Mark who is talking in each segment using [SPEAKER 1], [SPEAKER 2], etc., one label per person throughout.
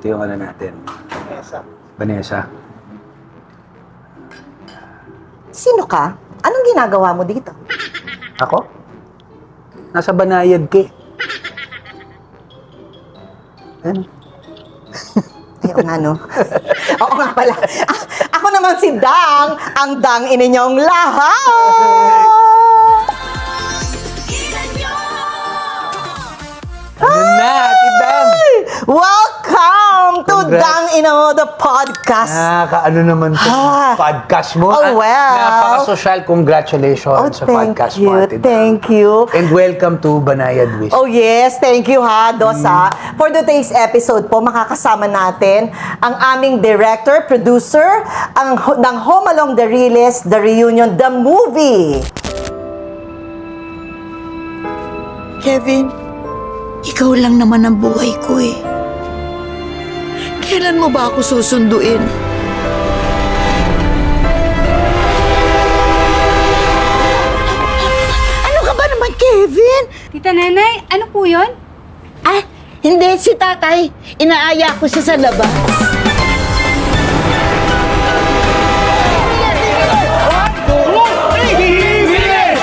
[SPEAKER 1] Ito yung ano natin. Vanessa.
[SPEAKER 2] Sino ka? Anong ginagawa mo dito?
[SPEAKER 1] Ako? Nasa Banayad ka eh. Ano?
[SPEAKER 2] Ayaw nga, no? Oo nga pala. Ako naman si Dang, ang Dang ininyong lahat!
[SPEAKER 1] Ano na, Tidang?
[SPEAKER 2] Welcome to
[SPEAKER 1] Congrats.
[SPEAKER 2] Dang Ino, the podcast.
[SPEAKER 1] Nakaka-ano naman to podcast mo.
[SPEAKER 2] Oh, well.
[SPEAKER 1] Napaka-social. Congratulations sa podcast mo, Tidang.
[SPEAKER 2] Thank you.
[SPEAKER 1] And welcome to Banayad Wish.
[SPEAKER 2] Oh yes, thank you ha, Dosa. For today's episode po, makakasama natin ang aming director, producer, ng Home Along the Riles, The Reunion, the movie.
[SPEAKER 3] Kevin, ikaw lang naman ang buhay ko eh. Kailan mo ba ako susunduin? Ano ka ba naman, Kevin?
[SPEAKER 4] Tita Nanay, ano po yun?
[SPEAKER 3] Ah, hindi, si tatay. Inaaya ko siya sa labas.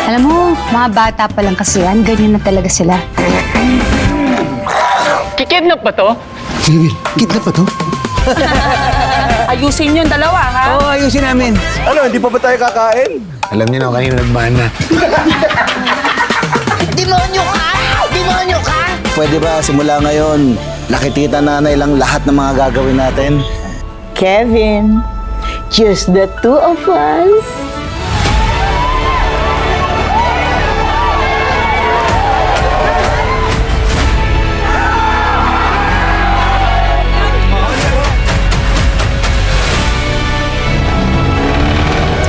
[SPEAKER 4] Alam mo, mga bata pa lang kasi yan, ganyan na talaga sila.
[SPEAKER 5] Kikidnap ba to?
[SPEAKER 1] Sige, kidnap pa to?
[SPEAKER 5] Ayusin yung dalawa, ha?
[SPEAKER 1] Oo, ayusin namin.
[SPEAKER 6] Ano, hindi pa ba tayo kakain?
[SPEAKER 1] Alam niyo na, kanina nagmana.
[SPEAKER 3] Demonyo ka! Demonyo ka!
[SPEAKER 6] Pwede ba simula ngayon, nakitita nanay lang lahat ng mga gagawin natin?
[SPEAKER 3] Kevin, just the two of us.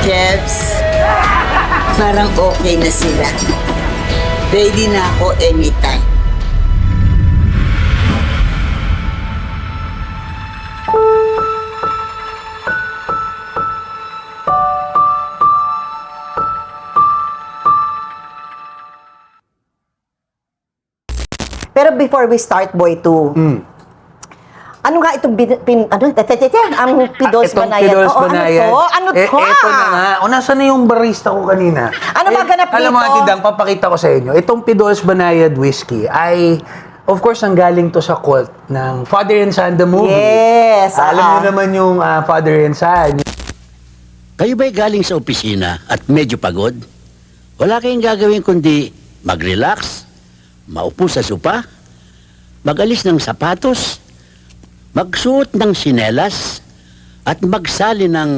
[SPEAKER 3] Kevs, parang okay na sila. Ready na ako anytime.
[SPEAKER 2] Pero before we start, Boy 2, ano nga itong ang Pidos
[SPEAKER 1] Itong
[SPEAKER 2] Banayad?
[SPEAKER 1] Pidos
[SPEAKER 2] Oo,
[SPEAKER 1] Banayad.
[SPEAKER 2] Ano to?
[SPEAKER 1] Eto na nga. O, nasa na yung barista ko kanina?
[SPEAKER 2] Ano ba ganap
[SPEAKER 1] Alam mo,
[SPEAKER 2] dito?
[SPEAKER 1] Tidang, papakita ko sa inyo. Itong Pidos Banayad Whiskey ay, of course, ang galing to sa cult ng Father and Son, the movie.
[SPEAKER 2] Yes,
[SPEAKER 1] Alam niyo naman yung Father and Son.
[SPEAKER 7] Kayo ba'y galing sa opisina at medyo pagod? Wala kayong gagawin kundi mag-relax, maupo sa sopa, mag-alis ng sapatos, magsuot ng sinelas, at magsali ng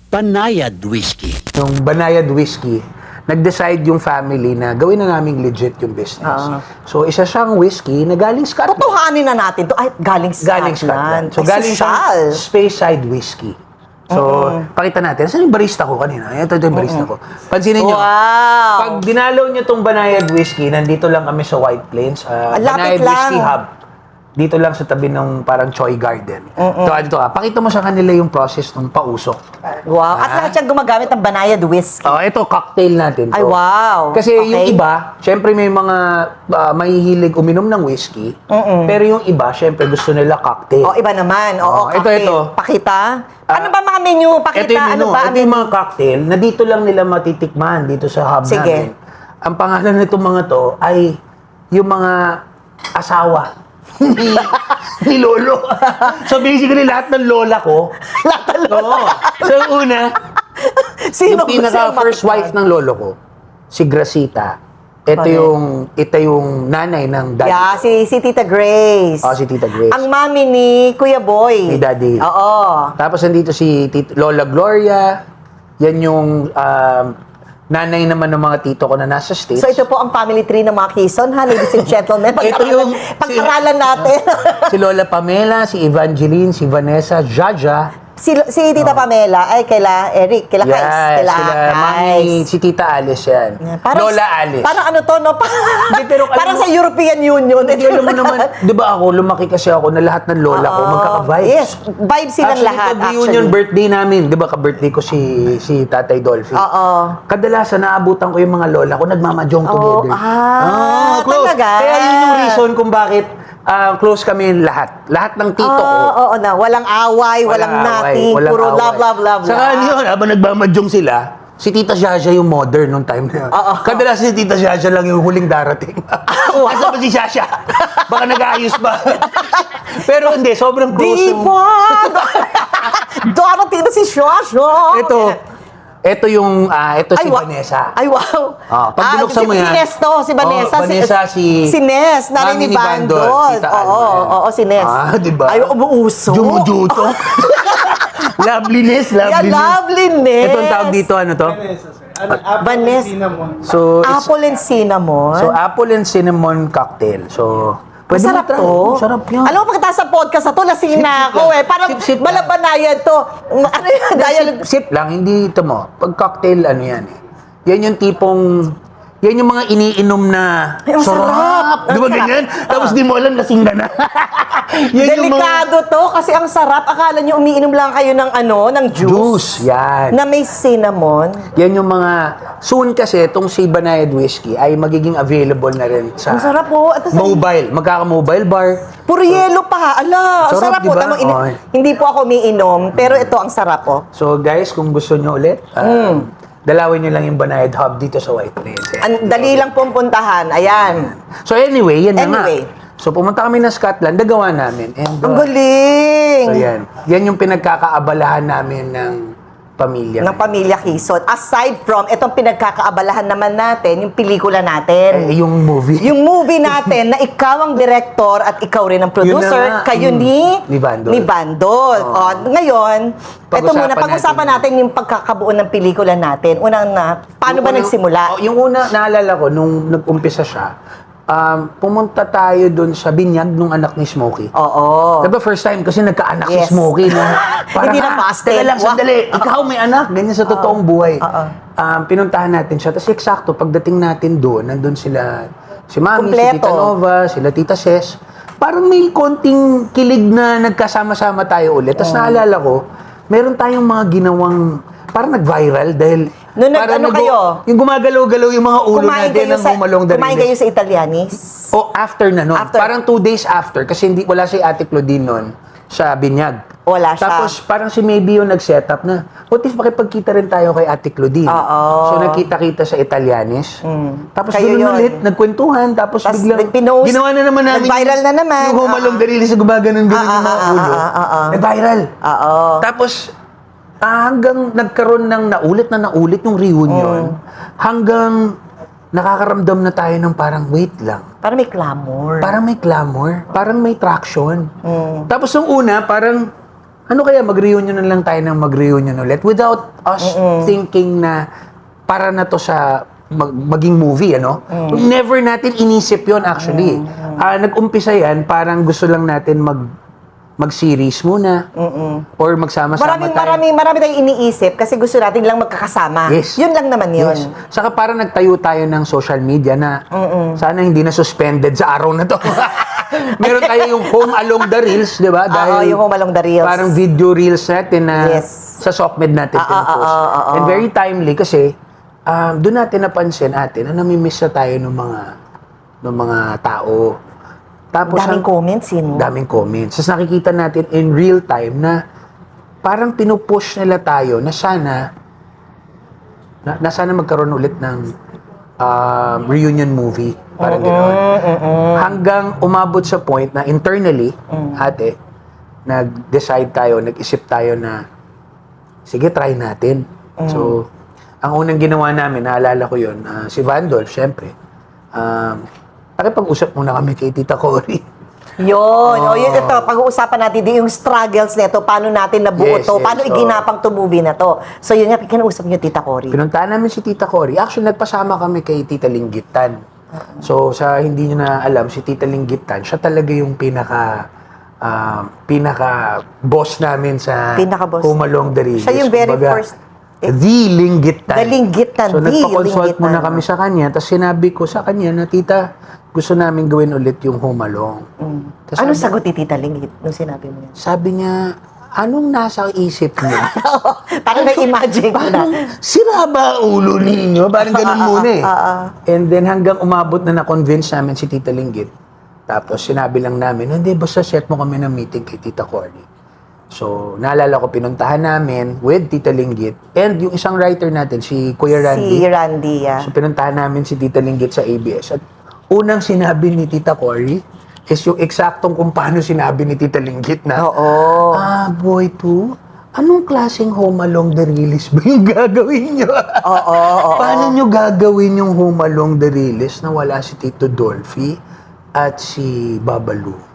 [SPEAKER 7] Banayad Whiskey.
[SPEAKER 1] Yung Banayad Whiskey, nag-decide yung family na gawin na namin legit yung business. So, isa siyang whiskey na galing Scotland.
[SPEAKER 2] Tutuhanin na natin to. Ay, galing Scotland.
[SPEAKER 1] So,
[SPEAKER 2] Ay,
[SPEAKER 1] galing
[SPEAKER 2] social.
[SPEAKER 1] siyang Speyside Whiskey. So, pakita natin. Saan yung barista ko kanina? Ito yung barista ko. Pansinin nyo.
[SPEAKER 2] Wow.
[SPEAKER 1] Pag dinalaw nyo tong Banayad Whiskey, nandito lang kami sa White Plains.
[SPEAKER 2] Lapit
[SPEAKER 1] Banayad
[SPEAKER 2] lang.
[SPEAKER 1] Whiskey Hub. Dito lang sa tabi ng parang Choi Garden. Dito pakita mo sa kanila yung process ng pausok.
[SPEAKER 2] Wow. At lahat siyang gumagamit ng Banayad whiskey.
[SPEAKER 1] Oh, ito, cocktail natin to.
[SPEAKER 2] Ay, wow.
[SPEAKER 1] Kasi
[SPEAKER 2] Okay.
[SPEAKER 1] yung iba, syempre may mga mahihilig uminom ng whiskey. Pero yung iba, syempre gusto nila cocktail.
[SPEAKER 2] O, iba naman. Oo,
[SPEAKER 1] Ito,
[SPEAKER 2] cocktail.
[SPEAKER 1] ito.
[SPEAKER 2] Pakita. Ano ba mga menu? Pakita.
[SPEAKER 1] Ito yung menu.
[SPEAKER 2] Ano ba?
[SPEAKER 1] Ito yung mga cocktail na dito lang nila matitikman dito sa hub
[SPEAKER 2] Sige.
[SPEAKER 1] namin. Ang pangalan nitong mga to ay yung mga asawa ni Lolo. So basically, lahat ng lola ko.
[SPEAKER 2] Lahat ng lola.
[SPEAKER 1] Oo. So una,
[SPEAKER 2] Sino
[SPEAKER 1] yung pinaka-first wife ng lolo ko, si Gracita. Ito yung nanay ng daddy.
[SPEAKER 2] Yeah, si Tita Grace.
[SPEAKER 1] Oh, si Tita Grace.
[SPEAKER 2] Ang mami ni Kuya Boy.
[SPEAKER 1] Ni Daddy.
[SPEAKER 2] Oo.
[SPEAKER 1] Tapos nandito si Lola Gloria. Yan yung nanay naman ng mga tito ko na nasa States.
[SPEAKER 2] So ito po ang family tree ng mga Quezon, ha, ladies and gentlemen.
[SPEAKER 1] Ito yung-
[SPEAKER 2] Pag-aralan natin.
[SPEAKER 1] Si Lola Pamela, si Evangeline, si Vanessa, Jaja.
[SPEAKER 2] si Tita Pamela, ay kaila Eric, kaila Kais, kaila
[SPEAKER 1] sila, mami, si Tita Alice yan. Lola Alice.
[SPEAKER 2] Parang ano to, no?
[SPEAKER 1] pero alam
[SPEAKER 2] Parang
[SPEAKER 1] mo-
[SPEAKER 2] sa European Union.
[SPEAKER 1] Hindi, alam mo naman, di ba ako, lumaki kasi ako na lahat ng lola ko,
[SPEAKER 2] Oo.
[SPEAKER 1] magkaka-vibes.
[SPEAKER 2] Yes, vibes silang lahat,
[SPEAKER 1] Pag reunion
[SPEAKER 2] actually.
[SPEAKER 1] birthday namin, di ba ka-birthday ko si Tatay Dolphy.
[SPEAKER 2] Oo.
[SPEAKER 1] Kadalasan, naabutan ko yung mga lola ko, nagmamajong together.
[SPEAKER 2] Talaga?
[SPEAKER 1] Kaya yun yung reason kung bakit close kami lahat. Lahat ng tito ko.
[SPEAKER 2] Oo na. Walang away, walang nothing.
[SPEAKER 1] walang
[SPEAKER 2] Puro
[SPEAKER 1] away.
[SPEAKER 2] love.
[SPEAKER 1] Saka yun, habang nagmamadyong sila, si Tita Shasha yung modern nung time na yun. Kadalas si Tita Shasha lang yung huling darating. Asa ba si Shasha? Baka nag-aayos ba? Pero hindi, sobrang close
[SPEAKER 2] Di ba? Darating na si Shosho.
[SPEAKER 1] Ito yung, ito si Vanessa.
[SPEAKER 2] Ay, wow.
[SPEAKER 1] Pag binuksan mo yan.
[SPEAKER 2] Si Nes to, si Vanessa.
[SPEAKER 1] Vanessa, si
[SPEAKER 2] Nes, narinig
[SPEAKER 1] Mami
[SPEAKER 2] ni
[SPEAKER 1] ni Bandol,
[SPEAKER 2] Bandol.
[SPEAKER 1] Tita Alma yan.
[SPEAKER 2] Oo, si Nes.
[SPEAKER 1] Di ba?
[SPEAKER 2] Ay, umuuso.
[SPEAKER 1] Jumujuto. Loveliness.
[SPEAKER 2] Yeah, loveliness.
[SPEAKER 1] Ito ang tawag dito, ano to?
[SPEAKER 2] Vanessa.
[SPEAKER 1] So,
[SPEAKER 2] Apple and cinnamon.
[SPEAKER 1] So, apple and cinnamon cocktail. So, pwede
[SPEAKER 2] Masarap
[SPEAKER 1] mo try.
[SPEAKER 2] to.
[SPEAKER 1] Sarap yan.
[SPEAKER 2] Alam mo, pagkatapos sa podcast na to, lasing na ako eh. Parang
[SPEAKER 1] Sip lang.
[SPEAKER 2] malabanayan to. Ano yun?
[SPEAKER 1] Sip lang, hindi ito mo. Pag cocktail, ano yan eh. Yan yung tipong, yan yung mga iniinom na
[SPEAKER 2] Ay, ang sarap.
[SPEAKER 1] Di ba
[SPEAKER 2] Ang sarap.
[SPEAKER 1] ganyan? Tapos di mo alam, lasing ka na. Yan yung mga
[SPEAKER 2] Delikado to kasi ang sarap. Akala nyo umiinom lang kayo ng ng
[SPEAKER 1] juice. Yan.
[SPEAKER 2] na may cinnamon.
[SPEAKER 1] Yan yung mga, soon kasi, itong si Banayad Whiskey ay magiging available na rin sa
[SPEAKER 2] Ang sarap po. At
[SPEAKER 1] mobile. Magkaka-mobile bar.
[SPEAKER 2] puro yelo pa. Ala, ang
[SPEAKER 1] Sarap,
[SPEAKER 2] sarap po.
[SPEAKER 1] diba?
[SPEAKER 2] Tamang
[SPEAKER 1] Oy.
[SPEAKER 2] hindi po ako umiinom, pero ito ang sarap po.
[SPEAKER 1] So guys, kung gusto nyo ulit, dalawin nyo lang yung Banayad Hub dito sa White Plains.
[SPEAKER 2] Ang dali lang pong puntahan. Ayan.
[SPEAKER 1] So anyway, yan na
[SPEAKER 2] Anyway.
[SPEAKER 1] nga. So pumunta kami ng Scotland, nagawa namin. And,
[SPEAKER 2] Ang galing.
[SPEAKER 1] So yan. Yan yung pinagkakaabalahan namin ng pamilya.
[SPEAKER 2] Ng pamilya Quezon. Aside from, itong pinagkakaabalahan naman natin, yung pelikula natin.
[SPEAKER 1] Yung movie.
[SPEAKER 2] Yung movie natin na ikaw ang director at ikaw rin ang producer,
[SPEAKER 1] Yun na nga.
[SPEAKER 2] kayo ni
[SPEAKER 1] Ni Bandol.
[SPEAKER 2] O, ngayon, ito muna, pag-usapan natin yung pagkakabuo ng pelikula natin. Unang paano ba nagsimula?
[SPEAKER 1] Yung una, naalala ko, nung nag-umpisa siya, pumunta tayo dun sa binyag nung anak ni Smokey.
[SPEAKER 2] Oo.
[SPEAKER 1] Diba first time kasi nagkaanak
[SPEAKER 2] Yes.
[SPEAKER 1] si Smokey. No?
[SPEAKER 2] Hindi na past
[SPEAKER 1] Teka lang,
[SPEAKER 2] tense.
[SPEAKER 1] sandali. Ikaw may anak. Ganyan sa totoong buhay.
[SPEAKER 2] Oo.
[SPEAKER 1] Pinuntahan natin siya. Tapos eksakto, pagdating natin doon, nandun sila, si Mami, si
[SPEAKER 2] Kumpleto.
[SPEAKER 1] Tita Nova, sila Tita Ses. Parang may konting kilig na nagkasama-sama tayo ulit. Tapos naalala ko, meron tayong mga ginawang, parang nag-viral dahil
[SPEAKER 2] Nung
[SPEAKER 1] parang
[SPEAKER 2] kayo?
[SPEAKER 1] yung gumagalaw-galaw yung mga ulo natin ng Humalong
[SPEAKER 2] kumain
[SPEAKER 1] Dariles.
[SPEAKER 2] kayo sa Italianis?
[SPEAKER 1] O after na nun.
[SPEAKER 2] After.
[SPEAKER 1] Parang 2 days after. Kasi wala si Ate Claudine nun sa binyag.
[SPEAKER 2] Wala siya.
[SPEAKER 1] Tapos parang si Maybe yung nag-set up na, what if makipagkita rin tayo kay Ate Claudine?
[SPEAKER 2] Oo.
[SPEAKER 1] So nagkita-kita sa Italianis. Tapos
[SPEAKER 2] Kayo
[SPEAKER 1] doon
[SPEAKER 2] yun.
[SPEAKER 1] ulit, nagkwentuhan. Tapos
[SPEAKER 2] Tas
[SPEAKER 1] biglang,
[SPEAKER 2] pinost,
[SPEAKER 1] ginawa na naman namin.
[SPEAKER 2] nag-viral na naman.
[SPEAKER 1] Yung Humalong Dariles sa gumaganon yung mga ulo. Nag-viral.
[SPEAKER 2] Oo.
[SPEAKER 1] Tapos, hanggang nagkaroon ng naulit yung reunion, hanggang nakakaramdam na tayo ng parang wait lang.
[SPEAKER 2] Parang may clamor.
[SPEAKER 1] Parang may clamor, parang may traction. Tapos nung una, parang, ano kaya, mag-reunion na lang tayo ng mag-reunion ulit without us thinking na para na to sa maging movie, ano? Never natin inisip yon actually. Nag-umpisa yan, parang gusto lang natin mag-series muna. Or magsama-sama tayo.
[SPEAKER 2] Marami tayong iniisip kasi gusto natin lang magkakasama.
[SPEAKER 1] Yes.
[SPEAKER 2] Yun lang naman yun.
[SPEAKER 1] Yes. Saka parang nagtayo tayo ng social media na sana hindi na suspended sa araw na to. Meron tayo yung Home Along the Reels, di ba?
[SPEAKER 2] Oo, yung Home Along the Reels.
[SPEAKER 1] Parang video reels natin na
[SPEAKER 2] Yes.
[SPEAKER 1] sa SOCMED natin pinupost. And very timely kasi doon natin napansin na namimiss na tayo ng mga tao. Tapos
[SPEAKER 2] Daming comments yun.
[SPEAKER 1] daming comments. Tapos nakikita natin in real time na parang pinupush nila tayo na sana magkaroon ulit ng reunion movie. Parang gano'n. Hanggang umabot sa point na internally, nag-decide tayo, nag-isip tayo na sige, try natin. So, ang unang ginawa namin, naalala ko yun, si Vandolph, syempre. Nakipag-usap muna kami kay Tita Cory.
[SPEAKER 2] Yun. Yun ito, pag-uusapan natin din yung struggles nito, paano natin nabuo
[SPEAKER 1] Yes,
[SPEAKER 2] to,
[SPEAKER 1] yes.
[SPEAKER 2] paano iginapang to movie na to. So yun nga, kinausap niyo Tita Cory.
[SPEAKER 1] Pinuntahan namin si Tita Cory. Actually, nagpasama kami kay Tita Linggitan. So, sa hindi nyo na alam, si Tita Linggitan, siya talaga yung pinaka-boss namin sa
[SPEAKER 2] Pinaka-boss.
[SPEAKER 1] Humalong Dariles.
[SPEAKER 2] Siya yung very
[SPEAKER 1] Kumbaga,
[SPEAKER 2] first.
[SPEAKER 1] The Linggitan.
[SPEAKER 2] The Linggitan,
[SPEAKER 1] So,
[SPEAKER 2] the
[SPEAKER 1] nagpa-consult
[SPEAKER 2] Linggitan.
[SPEAKER 1] muna kami sa kanya. Tapos sinabi ko sa kanya na, Tita, gusto namin gawin ulit yung Humalong. Tas
[SPEAKER 2] Anong
[SPEAKER 1] sabi-
[SPEAKER 2] sagot ni Tita Linggit nung sinabi mo yan?
[SPEAKER 1] Sabi niya, anong nasa isip niya?
[SPEAKER 2] Parang na-imagine ko na.
[SPEAKER 1] Sira ba ulo ninyo? Parang ganun muna eh. And then hanggang umabot na na-convince namin si Tita Linggit Tapos sinabi lang namin, hindi, basta set mo kami ng meeting kay Tita Cory. So, naalala ko, pinuntahan namin with Tita Linggit and yung isang writer natin, si Kuya Randy.
[SPEAKER 2] Si Randy, yeah.
[SPEAKER 1] So, pinuntahan namin si Tita Linggit sa ABS. At unang sinabi ni Tita Cory is yung eksaktong kung paano sinabi ni Tita Linggit na,
[SPEAKER 2] Oo.
[SPEAKER 1] boy, anong klaseng Home Along the Release ba yung gagawin nyo?
[SPEAKER 2] Oo.
[SPEAKER 1] Paano nyo gagawin yung Home Along the Release na wala si Tito Dolphy at si Babalu?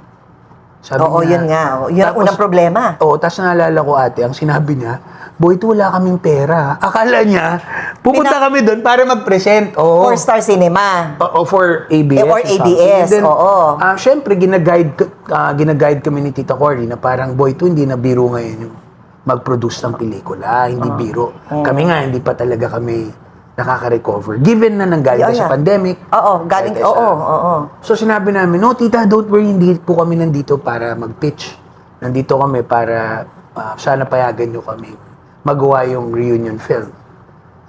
[SPEAKER 1] Sabi
[SPEAKER 2] Oo,
[SPEAKER 1] niya,
[SPEAKER 2] yun nga. Yun ang
[SPEAKER 1] tapos-
[SPEAKER 2] unang problema.
[SPEAKER 1] Oo, tapos naalala ko ate, ang sinabi niya, boy, wala kaming pera. Akala niya, pupunta kami doon para mag-present. Oo.
[SPEAKER 2] 4-star cinema.
[SPEAKER 1] O for ABS.
[SPEAKER 2] Or
[SPEAKER 1] or something.
[SPEAKER 2] ABS,
[SPEAKER 1] And then,
[SPEAKER 2] oo.
[SPEAKER 1] Siyempre, ginaguide kami ni Tita Cory na parang, boy, hindi na biro ngayon yung mag-produce ng pelikula. Hindi biro. Kami nga, hindi pa talaga kami nakaka-recover. Given na nanggaling
[SPEAKER 2] Yeah,
[SPEAKER 1] sa
[SPEAKER 2] yeah.
[SPEAKER 1] pandemic.
[SPEAKER 2] Oo, galing,
[SPEAKER 1] Kahit
[SPEAKER 2] oo.
[SPEAKER 1] So sinabi namin, no tita, don't worry, hindi po kami nandito para mag-pitch. Nandito kami para sana payagan nyo kami magawa yung reunion film.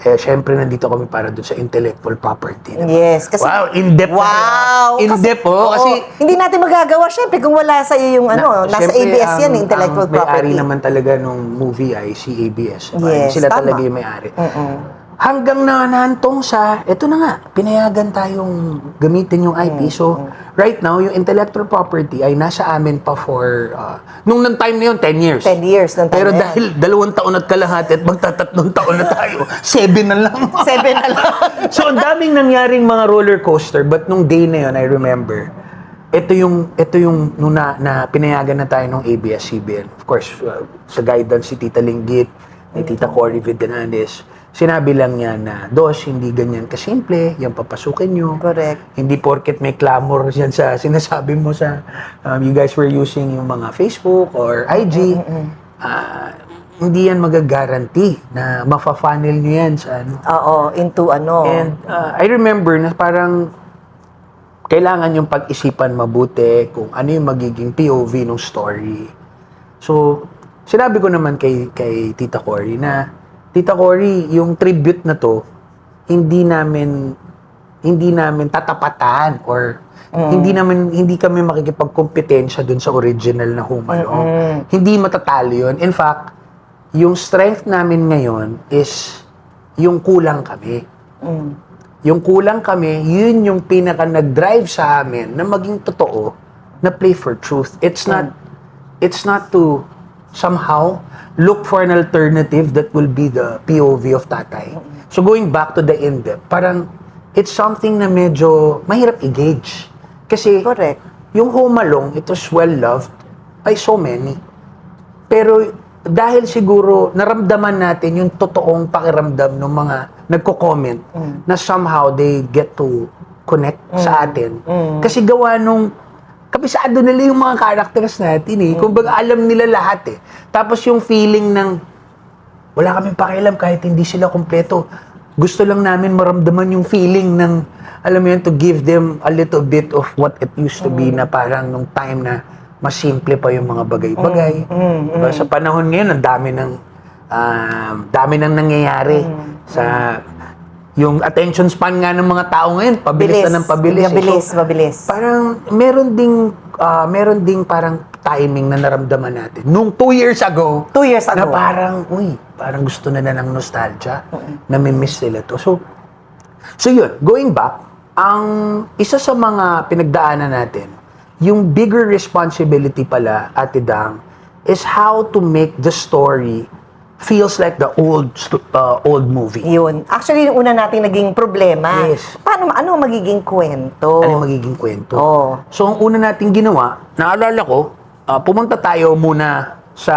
[SPEAKER 1] Syempre nandito kami para doon sa intellectual property. Diba?
[SPEAKER 2] Yes, kasi...
[SPEAKER 1] Wow, in-depth.
[SPEAKER 2] Wow!
[SPEAKER 1] In-depth,
[SPEAKER 2] oo.
[SPEAKER 1] kasi...
[SPEAKER 2] Hindi natin magagawa, syempre, kung wala sa iyo yung nasa
[SPEAKER 1] syempre,
[SPEAKER 2] ABS yan, intellectual
[SPEAKER 1] ang may-ari
[SPEAKER 2] property.
[SPEAKER 1] naman talaga nung movie ay si ABS. Diba?
[SPEAKER 2] Yes,
[SPEAKER 1] Sila
[SPEAKER 2] tama.
[SPEAKER 1] talaga yung may-ari. Hanggang na nahantong sa, eto na nga, pinayagan tayong gamitin yung IP. So, right now, yung intellectual property ay nasa amin pa for, nung time na yun, 10 years.
[SPEAKER 2] 10 years ng time
[SPEAKER 1] Pero
[SPEAKER 2] na yan.
[SPEAKER 1] dahil 2 taon at kalahati at magtatatlong taon na tayo, 7 na lang.
[SPEAKER 2] 7 na lang.
[SPEAKER 1] So, ang daming nangyaring mga roller coaster, but nung day na yun, I remember, ito yung nung na pinayagan na tayo ng ABS-CBN. Of course, sa guidance si Tita Linggit, ni Tita Cory Vidanales, sinabi lang niya na, Dos, hindi ganyan kasimple, yan papasukin nyo.
[SPEAKER 2] Correct.
[SPEAKER 1] Hindi porket may clamor yan sa sinasabi mo sa, you guys were using yung mga Facebook or IG, hindi yan magagaranti na mafa-funnel nyo yan sa ano.
[SPEAKER 2] Oo, into ano.
[SPEAKER 1] And I remember na parang kailangan yung pag-isipan mabuti kung ano yung magiging POV ng story. So, sinabi ko naman kay Tita Cory na, Tita Cory, yung tribute na to, hindi namin tatapatan or hindi kami makikipagkompetensya dun sa original na Home Along. Hindi matatalo yun. In fact, yung strength namin ngayon is yung kulang kami. Yung kulang kami, yun yung pinaka nag-drive sa amin na maging totoo, na play for truth. It's not to somehow look for an alternative that will be the POV of tatay. So going back to the in-depth, parang it's something na medyo mahirap i-gauge. Kasi
[SPEAKER 2] Correct.
[SPEAKER 1] yung Home Along, it was well-loved by so many. Pero dahil siguro naramdaman natin yung totoong pakiramdam ng mga nagko-comment na somehow they get to connect sa atin. Kasi gawa nung kabisado nila yung mga characters natin eh. Kumbaga alam nila lahat eh. Tapos yung feeling ng wala kaming pakialam kahit hindi sila kumpleto. Gusto lang namin maramdaman yung feeling ng, alam mo yun, to give them a little bit of what it used to be na parang nung time na mas simple pa yung mga bagay-bagay. Diba? Sa panahon ngayon, ang dami nang nangyayari sa yung attention span nga ng mga tao ngayon, pabilis na ng pabilis.
[SPEAKER 2] Mabilis.
[SPEAKER 1] Parang meron ding parang timing na naramdaman natin. Nung 2 years ago,
[SPEAKER 2] 2 years ago.
[SPEAKER 1] na parang gusto na ng nostalgia, nami-miss nila to. So yun, going back, ang isa sa mga pinagdaanan natin, yung bigger responsibility pala, Ate Dang, is how to make the story feels like the old movie.
[SPEAKER 2] Yun. Actually, yung una nating naging problema.
[SPEAKER 1] Yes.
[SPEAKER 2] Ano magiging kwento?
[SPEAKER 1] Ano yung magiging kwento?
[SPEAKER 2] Oo.
[SPEAKER 1] So, ang una nating ginawa, naalala ko, pumunta tayo muna sa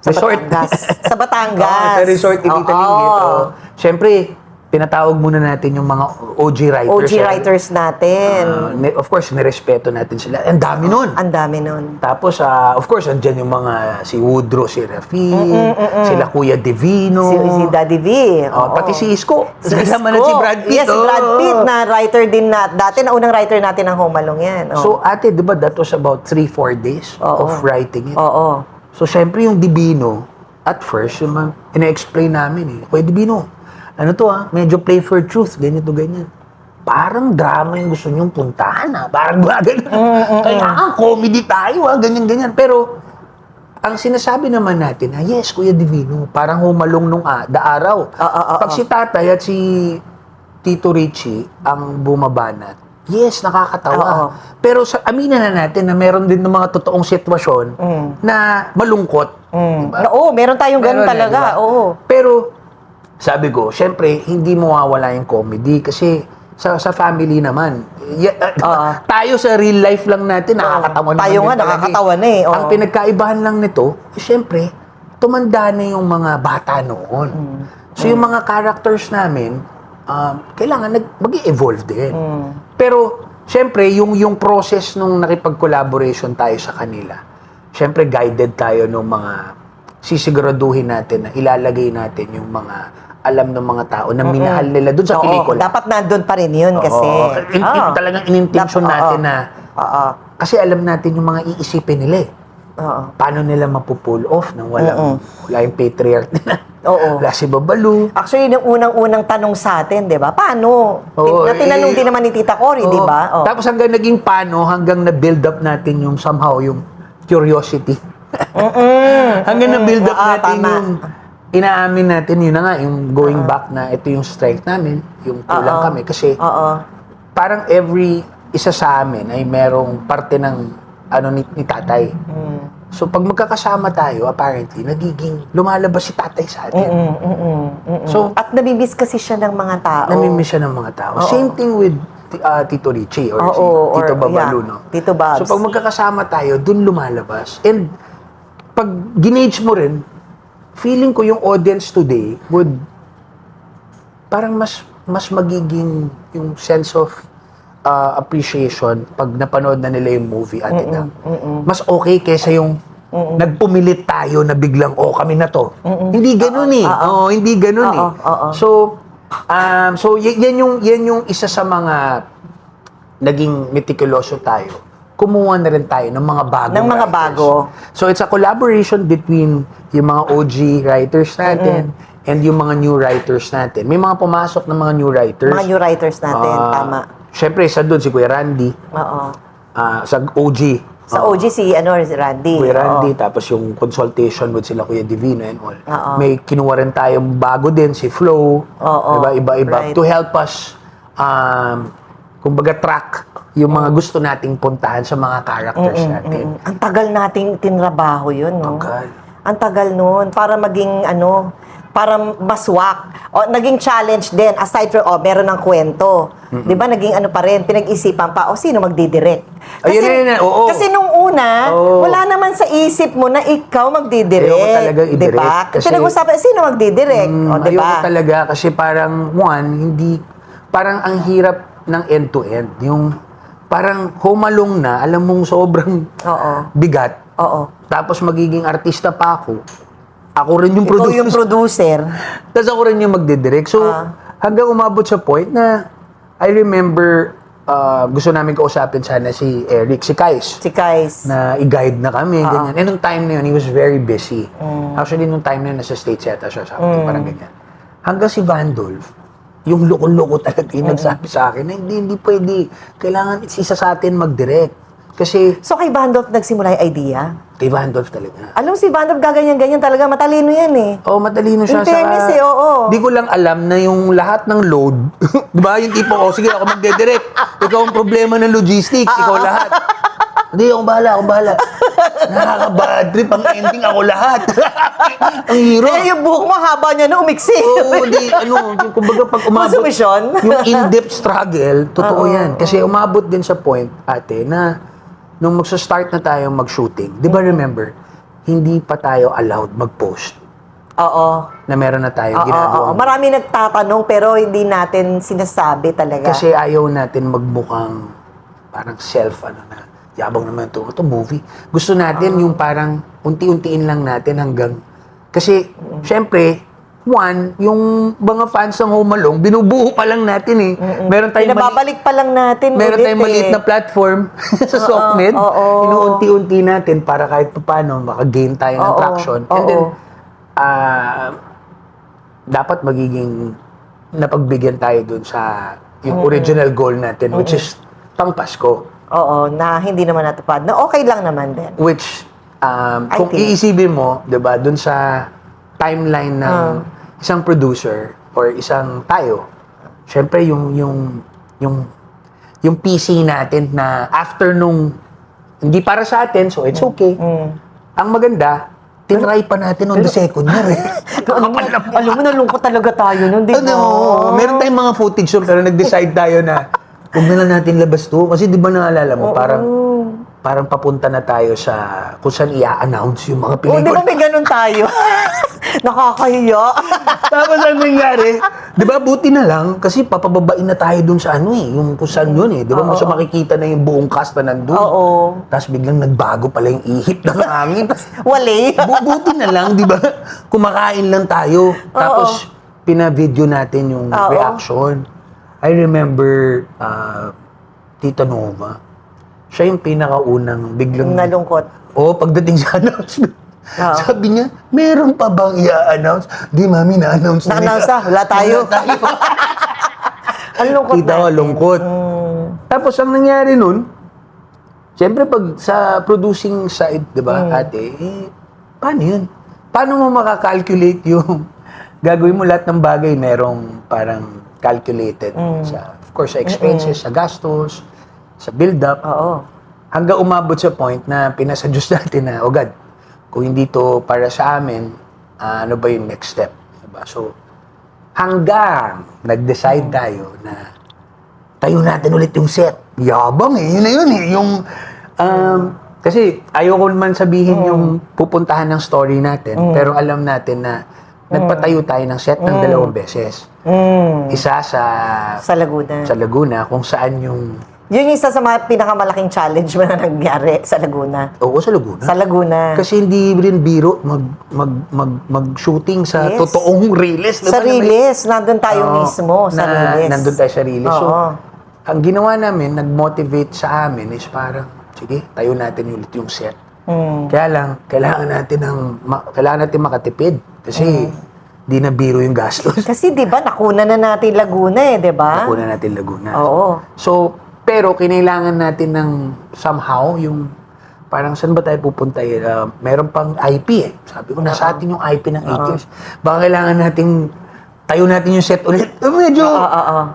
[SPEAKER 1] resort.
[SPEAKER 2] Batangas. Sa Batangas.
[SPEAKER 1] Oo, sa resort ni Tita Linggit. Oo. Siyempre, pinatawag muna natin yung mga OG writers.
[SPEAKER 2] OG writers natin.
[SPEAKER 1] Of course, nirespeto natin sila. Ang dami nun.
[SPEAKER 2] Ang dami nun.
[SPEAKER 1] Tapos, of course, andyan yung mga si Woodrow, si Rafi, sila Kuya Divino.
[SPEAKER 2] Si Daddy V. Oo.
[SPEAKER 1] Pati si Isko.
[SPEAKER 2] Si
[SPEAKER 1] Kasama na
[SPEAKER 2] Isko.
[SPEAKER 1] si Brad Pitt.
[SPEAKER 2] Yes, si Brad
[SPEAKER 1] Oo.
[SPEAKER 2] Pitt na writer din dati na unang writer natin ng Home Along yan. Oo.
[SPEAKER 1] So, ate, di ba that was about 3-4 days
[SPEAKER 2] Oo.
[SPEAKER 1] of writing it?
[SPEAKER 2] Oo.
[SPEAKER 1] So, syempre yung Divino, at first, yung ina-explain namin eh, Kuya Divino, ano to medyo play for truth, ganyan to ganyan. parang drama yung gusto nyong puntahan, ha? Parang ganun. Kaya comedy tayo, ha? Ganyan-ganyan. Pero, ang sinasabi naman natin, yes, Kuya Divino, parang humalong nung araw. Pag si tatay at si Tito Richie ang bumabanat, yes, nakakatawa. Pero aminin na natin na meron din ng mga totoong sitwasyon na malungkot. Diba?
[SPEAKER 2] Oo, meron tayong ganun
[SPEAKER 1] Meron
[SPEAKER 2] talaga.
[SPEAKER 1] diba?
[SPEAKER 2] Oo.
[SPEAKER 1] Pero, sabi ko, syempre, hindi mawawala yung comedy kasi sa family naman. Tayo sa real life lang natin, nakakatawa naman.
[SPEAKER 2] Tayo nga,
[SPEAKER 1] din talaga
[SPEAKER 2] nakakatawa na eh. Oo.
[SPEAKER 1] Ang pinagkaibahan lang nito, syempre, tumanda na yung mga bata noon. So, yung mga characters namin, kailangan mag-evolve din. Pero, syempre, yung process nung nakipag-collaboration tayo sa kanila, syempre, guided tayo ng mga sisiguraduhin natin na ilalagay natin yung mga alam ng mga tao na minahal nila dun sa
[SPEAKER 2] Oo,
[SPEAKER 1] pelikula.
[SPEAKER 2] dapat nandun pa rin yun kasi.
[SPEAKER 1] Talagang in-intention natin na kasi alam natin yung mga iisipin nila eh. Paano nila mapupull off nang wala yung patriarch nila. Wala si Babalu.
[SPEAKER 2] Actually, yung unang-unang tanong sa atin, di ba? Paano? Tinanong din naman ni Tita Cory, di ba?
[SPEAKER 1] Tapos hanggang naging paano, hanggang na-build up natin yung somehow yung curiosity. Hanggang na-build up natin
[SPEAKER 2] tama.
[SPEAKER 1] yung inaamin natin, yun na nga, yung going back na ito yung strength namin, yung kulang kami. Kasi parang every isa sa amin ay merong parte ng ni tatay. So pag magkakasama tayo, apparently, lumalabas si tatay sa atin. So,
[SPEAKER 2] At namimiss kasi siya ng mga tao.
[SPEAKER 1] namimiss siya ng mga tao. Same thing with Tito Richie or si Tito Babalu, no?
[SPEAKER 2] Tito Babs.
[SPEAKER 1] So pag magkakasama tayo, dun lumalabas. And pag ginage mo rin, feeling ko yung audience today would parang mas magiging yung sense of appreciation pag napanood na nila yung movie Ate Dang. Mas okay kaysa yung nagpumilit tayo na biglang kami na to. Hindi ganoon eh. Hindi ganoon eh. So yan yung isa sa mga naging meticuloso tayo. Kumuha na rin tayo ng mga bagong
[SPEAKER 2] Ng mga
[SPEAKER 1] writers.
[SPEAKER 2] bago.
[SPEAKER 1] So it's a collaboration between yung mga OG writers natin and yung mga new writers natin. May mga pumasok na mga new writers.
[SPEAKER 2] Mga new writers natin, tama.
[SPEAKER 1] Siyempre, isa doon si Kuya Randy.
[SPEAKER 2] Oo.
[SPEAKER 1] Sa OG.
[SPEAKER 2] Sa OG si Randy.
[SPEAKER 1] Kuya Randy,
[SPEAKER 2] Oo.
[SPEAKER 1] tapos yung consultation with sila Kuya Divino and all.
[SPEAKER 2] Oo.
[SPEAKER 1] May kinuha rin tayong bago din, si Flo.
[SPEAKER 2] Oo.
[SPEAKER 1] Diba? Iba-iba.
[SPEAKER 2] Right.
[SPEAKER 1] To help us, kumbaga track yung mga gusto nating puntahan sa mga characters natin.
[SPEAKER 2] Ang tagal nating tinrabaho yun, no?
[SPEAKER 1] Tagal.
[SPEAKER 2] Ang tagal nun. Para maging, para maswak. O, naging challenge din. Aside from, meron ng kwento. Di ba, naging pa rin, pinag-isipan pa, sino magdidirect?
[SPEAKER 1] Ayun, oo.
[SPEAKER 2] Kasi nung una, wala naman sa isip mo na ikaw magdidirect.
[SPEAKER 1] Ayoko talaga i-direct.
[SPEAKER 2] Diba?
[SPEAKER 1] Kasi,
[SPEAKER 2] pinag-usapan, sino magdidirect? O, diba?
[SPEAKER 1] Ayoko talaga kasi parang, parang ang hirap ng end-to-end. Yung parang humalong na, alam mong sobrang bigat.
[SPEAKER 2] Oo.
[SPEAKER 1] Tapos magiging artista pa ako. Ako rin yung
[SPEAKER 2] Ikaw
[SPEAKER 1] producer.
[SPEAKER 2] yung producer.
[SPEAKER 1] Tapos ako rin yung magdidirect. So, hanggang umabot sa point na I remember gusto namin kausapin sana si Eric, si Kais.
[SPEAKER 2] Si Kais.
[SPEAKER 1] Na i-guide na kami, ganyan. And nung time na yun, he was very busy. Actually, nung time na yun, nasa States yata siya, something parang ganyan. Hanggang si Vandolph, yung loko-loko talaga yung nagsabi sa akin na hindi pwede. Kailangan isa sa atin mag-direct. Kasi
[SPEAKER 2] So, kay Bandolph nagsimula yung idea?
[SPEAKER 1] kay Vandolph talaga.
[SPEAKER 2] Alam mo, si Bandolph gaganyan-ganyan talaga. Matalino yan eh.
[SPEAKER 1] Matalino siya.
[SPEAKER 2] In fairness oo.
[SPEAKER 1] Di ko lang alam na yung lahat ng load, di ba, yung tipo, sige, ako magdedirect. Ikaw ang problema ng logistics, ikaw lahat. Hindi, ako bahala. Nakaka-bad trip, ang ending, ako lahat. Ang hirap.
[SPEAKER 2] Kaya yung buhok mo, haba niya na umiksi.
[SPEAKER 1] Oo, yung kumbaga pag umabot,
[SPEAKER 2] Consumption?
[SPEAKER 1] yung in-depth struggle, totoo yan. Kasi umabot din sa point, ate, na nung magsa-start na tayo mag-shooting, di ba remember, hindi pa tayo allowed mag-post
[SPEAKER 2] Oo.
[SPEAKER 1] na meron na tayong
[SPEAKER 2] Oo.
[SPEAKER 1] ginagawa.
[SPEAKER 2] Marami nagtatanong pero hindi natin sinasabi talaga.
[SPEAKER 1] Kasi ayaw natin magmukhang parang yabang naman ito movie. Gusto natin yung parang unti-untiin lang natin hanggang, kasi syempre, yung mga fans ng Home Alone, binubuo pa lang natin eh. Meron tayong
[SPEAKER 2] Pinababalik pa lang natin.
[SPEAKER 1] meron
[SPEAKER 2] ulit
[SPEAKER 1] tayong maliit na platform sa SOCMED. Inuunti-unti natin para kahit paano maka-gain tayo ng traction. And then, dapat magiging napagbigyan tayo dun sa yung original goal natin, which is pang Pasko.
[SPEAKER 2] Oo, na hindi naman natupad. Na okay lang naman din.
[SPEAKER 1] Which, kung
[SPEAKER 2] think.
[SPEAKER 1] iisipin mo, di ba, dun sa timeline ng isang producer or isang tayo, syempre yung PC natin na after nung, hindi para sa atin, so it's okay. Ang maganda, tinry pa natin on the second year eh.
[SPEAKER 2] Alam mo, nalungkot talaga tayo nun, di ba?
[SPEAKER 1] Meron tayong mga footage yun, pero nag-decide tayo na huwag na lang natin labas to. Kasi di ba naalala mo, parang papunta na tayo sa kung saan i-announce yung mga
[SPEAKER 2] Oh, di ba
[SPEAKER 1] pelikula.
[SPEAKER 2] may ganun tayo? Nakakahiya.
[SPEAKER 1] Tapos ang nangyari, di ba, buti na lang, kasi papababain na tayo dun sa ano eh, yung kung saan yun eh. Di ba, mas makikita na yung buong cast na nandun.
[SPEAKER 2] Oo.
[SPEAKER 1] Tapos biglang nagbago pala yung ihip ng hangin.
[SPEAKER 2] Wali.
[SPEAKER 1] Buti na lang, di ba, kumakain lang tayo. Tapos, pina-video natin yung
[SPEAKER 2] Oo.
[SPEAKER 1] reaction. I remember, Tita Nova, siya yung pinakaunang biglang...
[SPEAKER 2] Nalungkot.
[SPEAKER 1] Oo, pagdating sa announcement.
[SPEAKER 2] Oo.
[SPEAKER 1] Sabi niya, meron pa bang i-announce? Di, mami, na-announce na.
[SPEAKER 2] Na-announce na, wala tayo. Ang lungkot
[SPEAKER 1] Kita ko,
[SPEAKER 2] natin.
[SPEAKER 1] lungkot. Tapos, ang nangyari nun, siyempre, pag sa producing side, di ba, ate, paano yun? Paano mo makakalculate yung gagawin mo lahat ng bagay merong parang calculated sa, of course, sa expenses, sa gastos, sa build-up.
[SPEAKER 2] Oo.
[SPEAKER 1] Hanggang umabot sa point na pinasa-Diyos natin na, oh God, kung hindi to para sa amin, ano ba yung next step? Diba? So, hanggang nag-decide tayo na tayo natin ulit yung set. Yabang eh, yun na yun eh. Yung, kasi ayoko naman sabihin yung pupuntahan ng story natin, pero alam natin na nagpatayo tayo ng set ng 2 beses. Isa
[SPEAKER 2] Sa Laguna.
[SPEAKER 1] sa Laguna, kung saan yung...
[SPEAKER 2] Yun yung isa sa mga pinakamalaking challenge mo na nangyari sa Laguna.
[SPEAKER 1] Oo, sa Laguna.
[SPEAKER 2] Sa Laguna.
[SPEAKER 1] Kasi hindi rin biro mag-shooting sa
[SPEAKER 2] Yes.
[SPEAKER 1] totoong Riles.
[SPEAKER 2] Sa Riles, nandun tayo mismo sa Riles.
[SPEAKER 1] Nandun tayo sa Riles. So,
[SPEAKER 2] Oo.
[SPEAKER 1] ang ginawa namin, nag-motivate sa amin is parang, sige, tayo natin ulit yung set. Kaya lang, kailangan natin makatipid. Kasi, di na biro yung gastos.
[SPEAKER 2] Kasi di ba nakuna na natin Laguna eh, di ba?
[SPEAKER 1] Nakuna natin Laguna.
[SPEAKER 2] Oo.
[SPEAKER 1] So, pero kinailangan natin ng somehow yung parang saan ba tayo pupunta eh? Meron pang IP eh. Sabi ko, nasa atin yung IP ng 8 years. Baka kailangan nating tayo natin yung set ulit.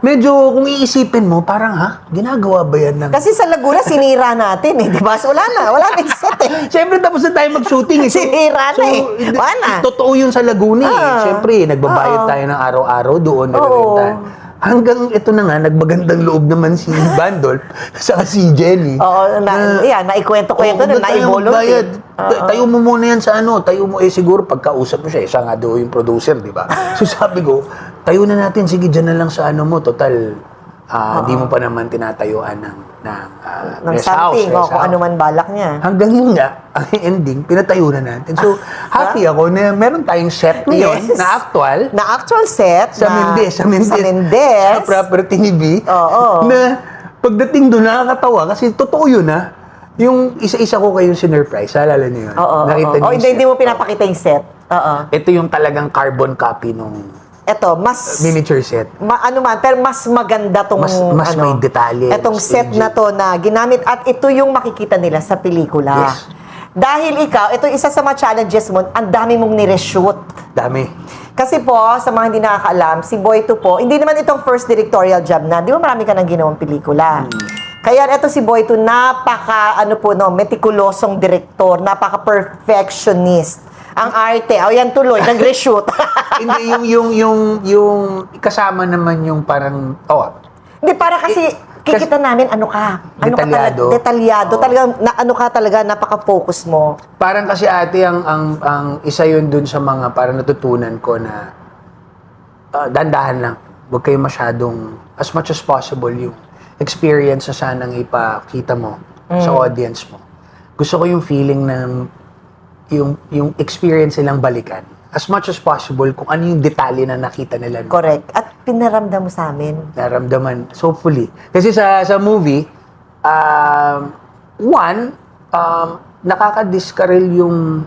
[SPEAKER 1] Medyo kung iisipin mo, parang ginagawa ba yan ng...
[SPEAKER 2] Kasi sa Laguna, sinira natin eh, di ba? So, wala na yung set eh.
[SPEAKER 1] Siyempre, tapos na tayo mag-shooting eh.
[SPEAKER 2] Sinira na eh. Wala na.
[SPEAKER 1] Totoo yun sa Laguna eh. Siyempre, nagbabayad tayo ng araw-araw doon. nagrerenta. Hanggang ito na nga, nagmagandang loob naman si Bandolp saka si Jenny.
[SPEAKER 2] Oo, naikwento-kwento na, naibolunteer.
[SPEAKER 1] Tayo mo muna yan sa ano, tayo mo, siguro pagkausap mo siya, isa nga doon yung producer, di ba? So sabi ko, tayo na natin, sige, dyan na lang sa ano mo, total, di mo pa naman tinatayuan ng rest
[SPEAKER 2] something,
[SPEAKER 1] house,
[SPEAKER 2] kung ano man balak niya.
[SPEAKER 1] Hanggang yun nga, ang ending, pinatayo na natin. So, happy ako na meron tayong set ngayon
[SPEAKER 2] Yes.
[SPEAKER 1] na actual,
[SPEAKER 2] Na actual set.
[SPEAKER 1] sa Mendez.
[SPEAKER 2] Sa Mendez.
[SPEAKER 1] Sa Property TV.
[SPEAKER 2] Oo.
[SPEAKER 1] Na pagdating doon, nakakatawa. Kasi totoo yun Yung isa-isa ko kayong sinurprise. Alala niyo yun?
[SPEAKER 2] Oo.
[SPEAKER 1] Nakita niyo yung
[SPEAKER 2] Hindi
[SPEAKER 1] set.
[SPEAKER 2] mo pinapakita yung set. Oo.
[SPEAKER 1] Ito yung talagang carbon copy nung
[SPEAKER 2] Eto, mas...
[SPEAKER 1] miniature set.
[SPEAKER 2] pero mas maganda tong
[SPEAKER 1] Mas may detalye,
[SPEAKER 2] Etong
[SPEAKER 1] mas
[SPEAKER 2] set
[SPEAKER 1] legit.
[SPEAKER 2] na to na ginamit at ito yung makikita nila sa pelikula.
[SPEAKER 1] Yes.
[SPEAKER 2] Dahil ikaw, ito isa sa mga challenges mo, ang dami mong nireshoot.
[SPEAKER 1] Dami.
[SPEAKER 2] Kasi po, sa mga hindi nakakaalam, si Boyto po, hindi naman itong first directorial job na, di ba marami ka nang ginawang pelikula. Kaya ito si Boyto, metikulosong direktor, napaka-perfectionist. Ang arte, yan tuloy, nag-reshoot.
[SPEAKER 1] Hindi, yung kasama naman yung parang,
[SPEAKER 2] Hindi, para kasi kikita namin ano ka.
[SPEAKER 1] Detalyado.
[SPEAKER 2] Detalyado. Talagang, napaka-focus mo.
[SPEAKER 1] parang kasi ate, ang isa yun dun sa mga parang natutunan ko na dandahan lang. Huwag kayo masyadong, as much as possible, yung experience na sanang ipakita mo sa audience mo. Gusto ko yung feeling ng yung experience nilang balikan. As much as possible, kung ano yung detalye na nakita nila.
[SPEAKER 2] Correct. At pinaramdam mo sa amin.
[SPEAKER 1] Naramdaman, hopefully. Kasi sa movie, nakaka-discarrel yung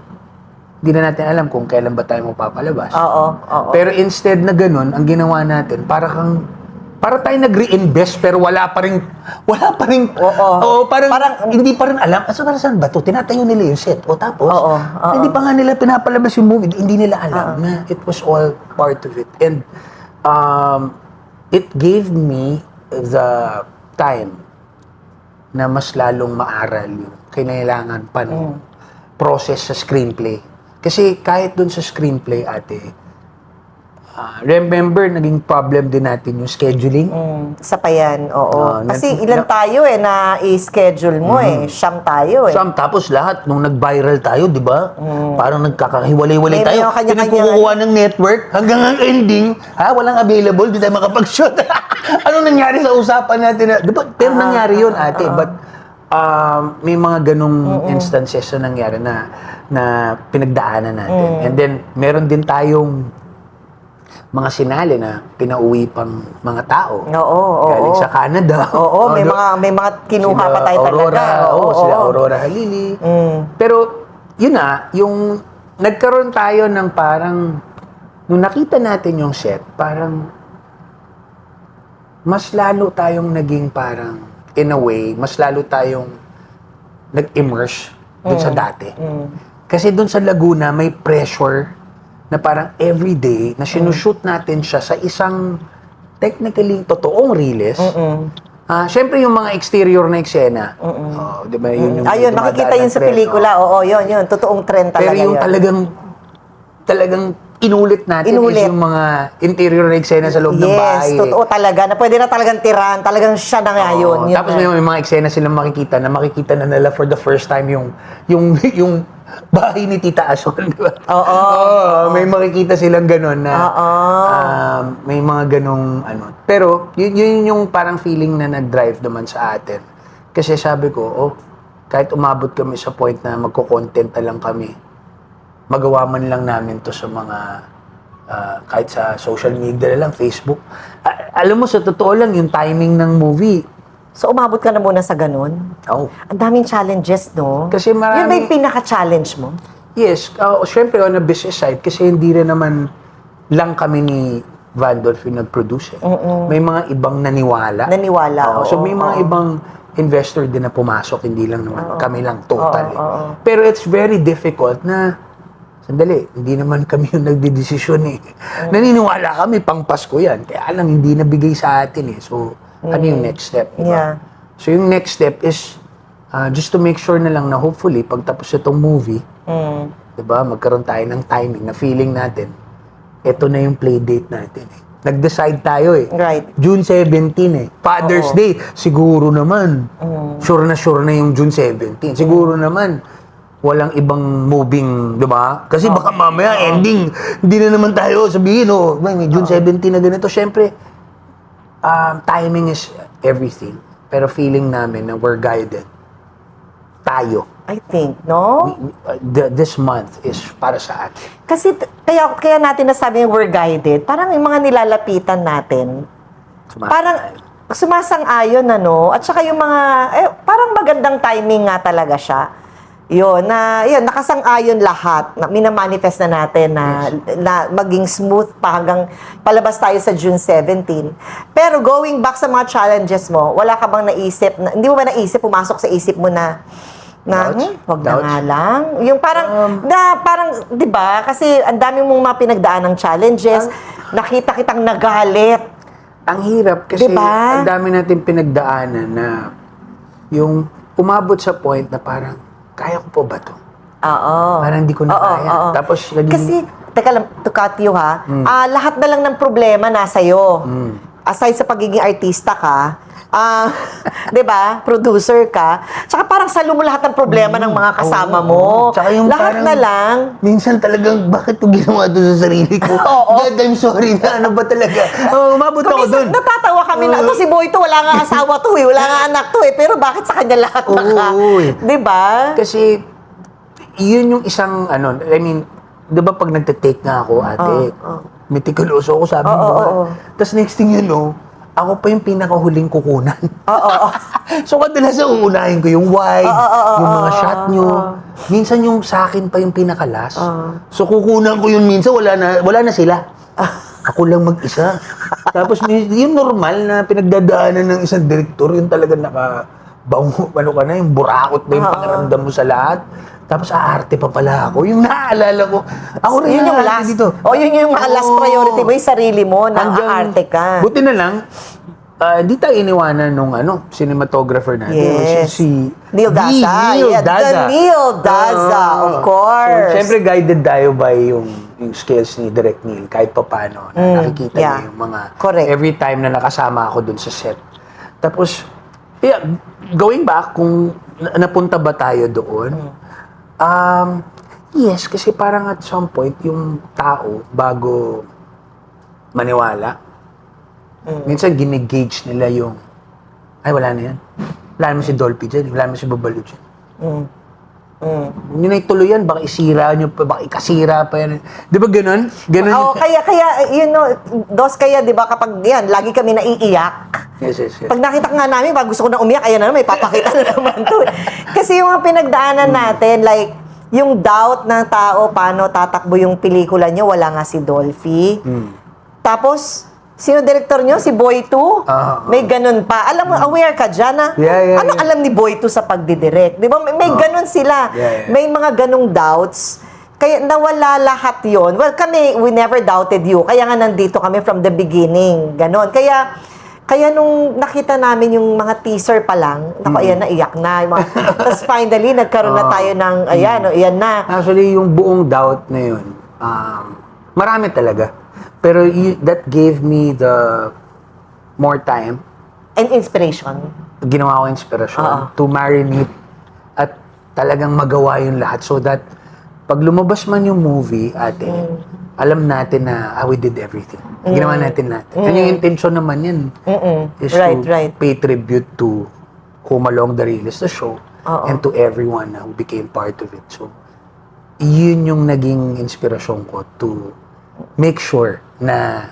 [SPEAKER 1] hindi na natin alam kung kailan ba tayo mapapalabas.
[SPEAKER 2] Oo.
[SPEAKER 1] Pero instead na ganun, ang ginawa natin, para kang para tayo nag-reinvest pero wala pa rin
[SPEAKER 2] Oo.
[SPEAKER 1] parang hindi pa rin alam saan ba to, tinatayo nila yung set tapos
[SPEAKER 2] Oo.
[SPEAKER 1] hindi pa nga nila pinapalabas yung movie, hindi nila alam na it was all part of it. And it gave me the time na mas lalong maaral yung kinailangan pa ng process sa screenplay. Kasi kahit dun sa screenplay, ate, remember, naging problem din natin yung scheduling.
[SPEAKER 2] Isa pa yan, oo.
[SPEAKER 1] Ah,
[SPEAKER 2] Kasi ilan tayo na i-schedule mo Siyam tayo
[SPEAKER 1] Tapos lahat, nung nag-viral tayo, di ba? Parang nagkakahiwalay-walay
[SPEAKER 2] May
[SPEAKER 1] tayo.
[SPEAKER 2] mga kanya-kanya-
[SPEAKER 1] Pinagkukuha ng network hanggang ang ending, walang available, di tayo makapag-shoot. Anong nangyari sa usapan natin? Di ba? Pero nangyari yun, ate. But may mga ganong instances na nangyari na pinagdaanan natin. And then, meron din tayong mga sinali na pinauwi pang mga tao.
[SPEAKER 2] Oo.
[SPEAKER 1] Galing sa Canada.
[SPEAKER 2] Oo, may mga kinuha pa tayo talaga.
[SPEAKER 1] Sila Aurora Halili. Pero, yun yung nagkaroon tayo ng parang, nung nakita natin yung set, parang, mas lalo tayong naging parang, in a way, mas lalo tayong nag-immerse dun sa dati. Kasi dun sa Laguna, may pressure na parang everyday na sinushoot natin siya sa isang technically totoong riles. Siyempre yung mga exterior na eksena. Di ba? Yun yung
[SPEAKER 2] Ayun, makikita
[SPEAKER 1] dumadaan
[SPEAKER 2] yun sa
[SPEAKER 1] trend,
[SPEAKER 2] pelikula. Oo, yun. Totoong trend talaga
[SPEAKER 1] Pero yung
[SPEAKER 2] yun.
[SPEAKER 1] talagang inulit natin is yung mga interior na eksena sa loob ng bahay.
[SPEAKER 2] Yes, totoo talaga. Na pwede na talagang tiran. Talagang siya na nga yun.
[SPEAKER 1] Tapos may mga eksena silang makikita na nila for the first time yung bahay ni Tita Ason, di ba?
[SPEAKER 2] Oo.
[SPEAKER 1] May makikita silang gano'n na may mga ganong Pero yun yung parang feeling na nag-drive naman sa atin. Kasi sabi ko, kahit umabot kami sa point na magko-content na lang kami, magawa man lang namin to sa mga kahit sa social media na lang, Facebook. Alam mo, sa totoo lang, yung timing ng movie,
[SPEAKER 2] So, umabot ka na muna sa ganun? Ang daming challenges, no?
[SPEAKER 1] Kasi marami...
[SPEAKER 2] Yun ba yung pinaka-challenge mo?
[SPEAKER 1] Yes. Siyempre, on a business side, kasi hindi rin naman lang kami ni Vandolph yung nag-produce. May mga ibang naniwala. So, may mga ibang investor din na pumasok, hindi lang naman kami lang totally. Pero it's very difficult na, sandali, hindi naman kami yung nagdidesisyon Naniniwala kami, pang Pasko yan. Kaya lang, hindi nabigay sa atin So, ano yung next step? Diba?
[SPEAKER 2] Yeah.
[SPEAKER 1] So, yung next step is just to make sure na lang na hopefully, pagtapos itong movie, diba, magkaroon tayo ng timing na feeling natin, eto na yung play date natin. Nag-decide tayo
[SPEAKER 2] Right.
[SPEAKER 1] June 17 Father's Day, siguro naman. Sure na yung June 17. Siguro naman, walang ibang moving, diba? Kasi baka mamaya ending, hindi na naman tayo sabihin, may June 17 na ganito. Siyempre, timing is everything. Pero feeling namin na we're guided. Tayo.
[SPEAKER 2] I think, no?
[SPEAKER 1] This month is para sa atin.
[SPEAKER 2] Kasi kaya natin nasabi yung we're guided, parang yung mga nilalapitan natin, parang sumasang-ayon, At saka yung mga, parang magandang timing nga talaga siya. Yun, nakasang-ayon lahat. Minamanifest na natin na maging smooth pa hanggang palabas tayo sa June 17. Pero going back sa mga challenges mo, wala ka bang naisip, hindi mo ba naisip, pumasok sa isip mo na wag na nga lang. Yung parang, parang, di ba? Kasi ang dami mong mga pinagdaan ng challenges, nakita kitang nagalit.
[SPEAKER 1] Ang hirap kasi
[SPEAKER 2] Diba?
[SPEAKER 1] ang dami natin pinagdaanan na yung umabot sa point na parang, kaya ko po ba to?
[SPEAKER 2] Oo.
[SPEAKER 1] Parang hindi ko na kaya. Tapos naging...
[SPEAKER 2] Kasi, teka lang, to cut you lahat na lang ng problema nasa iyo. Aside sa pagiging artista ka, 'di ba? Producer ka. Tsaka parang salo mo lahat ng problema ng mga kasama mo.
[SPEAKER 1] Tsaka yung
[SPEAKER 2] lahat
[SPEAKER 1] parang,
[SPEAKER 2] na lang.
[SPEAKER 1] Minsan talagang, bakit ko ginawa to sa sarili ko? God, I'm sorry na, ano ba talaga? Umabot ako doon.
[SPEAKER 2] Natatawa kami na, si Boy to, wala nga asawa to wala nga anak to pero bakit sa kanya lahat Di ba?
[SPEAKER 1] Kasi, yun yung isang, I mean, di ba pag nagte-take nga ako, ate, meticuloso ako, sabi mo. Tapos next thing you know, ako pa yung pinakahuling kukunan. So, kadalasan uunahin ko yung wide, yung mga shot nyo. Minsan yung sa akin pa yung pinakalas. So, kukunan ko yun minsan, wala na sila. Ako lang mag-isa. Tapos yung normal na pinagdadaanan ng isang direktor, yung talaga ano ka na, yung burakot na yung pakiramdam mo sa lahat. Tapos aarte pa pala ako. Yung naaalala ko, ako rin
[SPEAKER 2] Yun yung
[SPEAKER 1] naaalala
[SPEAKER 2] last.
[SPEAKER 1] dito.
[SPEAKER 2] Yun yung last priority mo, yung sarili mo, na aarte ka.
[SPEAKER 1] Buti na lang, di tayo iniwanan nung cinematographer natin.
[SPEAKER 2] Yes.
[SPEAKER 1] Si
[SPEAKER 2] Neil Daza.
[SPEAKER 1] Neil
[SPEAKER 2] Yeah,
[SPEAKER 1] Daza.
[SPEAKER 2] the Neil Daza, of course.
[SPEAKER 1] So, syempre guided tayo by yung skills ni Direk Neil kahit pa paano na nakikita
[SPEAKER 2] yeah.
[SPEAKER 1] niya yung mga
[SPEAKER 2] Correct.
[SPEAKER 1] every time na nakasama ako dun sa set. Tapos, yeah, going back, kung napunta ba tayo doon, yes, kasi parang at some point, yung tao, bago maniwala, minsan ginigauge nila yung, ay, wala na yan. Wala naman si Dolphy dyan, wala naman si Babalu dyan. Yun ay tuloy yan, baka isira nyo pa, baka ikasira pa yan. Di ba ganun? Ganun
[SPEAKER 2] Oo,
[SPEAKER 1] yun.
[SPEAKER 2] kaya, you know, kaya, di ba, kapag yan, lagi kami naiiyak.
[SPEAKER 1] Yes.
[SPEAKER 2] Pag nakita nga namin, pag gusto ko na umiyak, ayan na naman, may papakita na naman to. Kasi yung mga pinagdaanan natin, like, yung doubt ng tao, paano tatakbo yung pelikula niya, wala nga si Dolphy. Tapos, sino director nyo? Si Boy 2? May ganun pa. Alam mo, aware ka dyan, ha?
[SPEAKER 1] Yeah,
[SPEAKER 2] Ano
[SPEAKER 1] yeah.
[SPEAKER 2] alam ni Boy 2 sa pagdidirect? Di ba? May ganun sila.
[SPEAKER 1] Yeah.
[SPEAKER 2] May mga ganung doubts. Kaya nawala lahat yon. Well, kami, we never doubted you. Kaya nga nandito kami from the beginning. Ganon. Kaya nung nakita namin yung mga teaser pa lang, naku, ayan na, iyak na. Tapos finally, nagkaroon na tayo ng, ayan na.
[SPEAKER 1] Actually, yung buong doubt na yun, marami talaga. Pero that gave me the more time,
[SPEAKER 2] And inspiration.
[SPEAKER 1] ginawa ko inspirasyon to marinate at talagang magawa yung lahat so that pag lumabas man yung movie, alam natin na we did everything. Ginawa natin. And yung intention naman yan is
[SPEAKER 2] Right,
[SPEAKER 1] to
[SPEAKER 2] right.
[SPEAKER 1] pay tribute to Home Along the Realist, the show, and to everyone who became part of it. So, yun yung naging inspirasyon ko to make sure na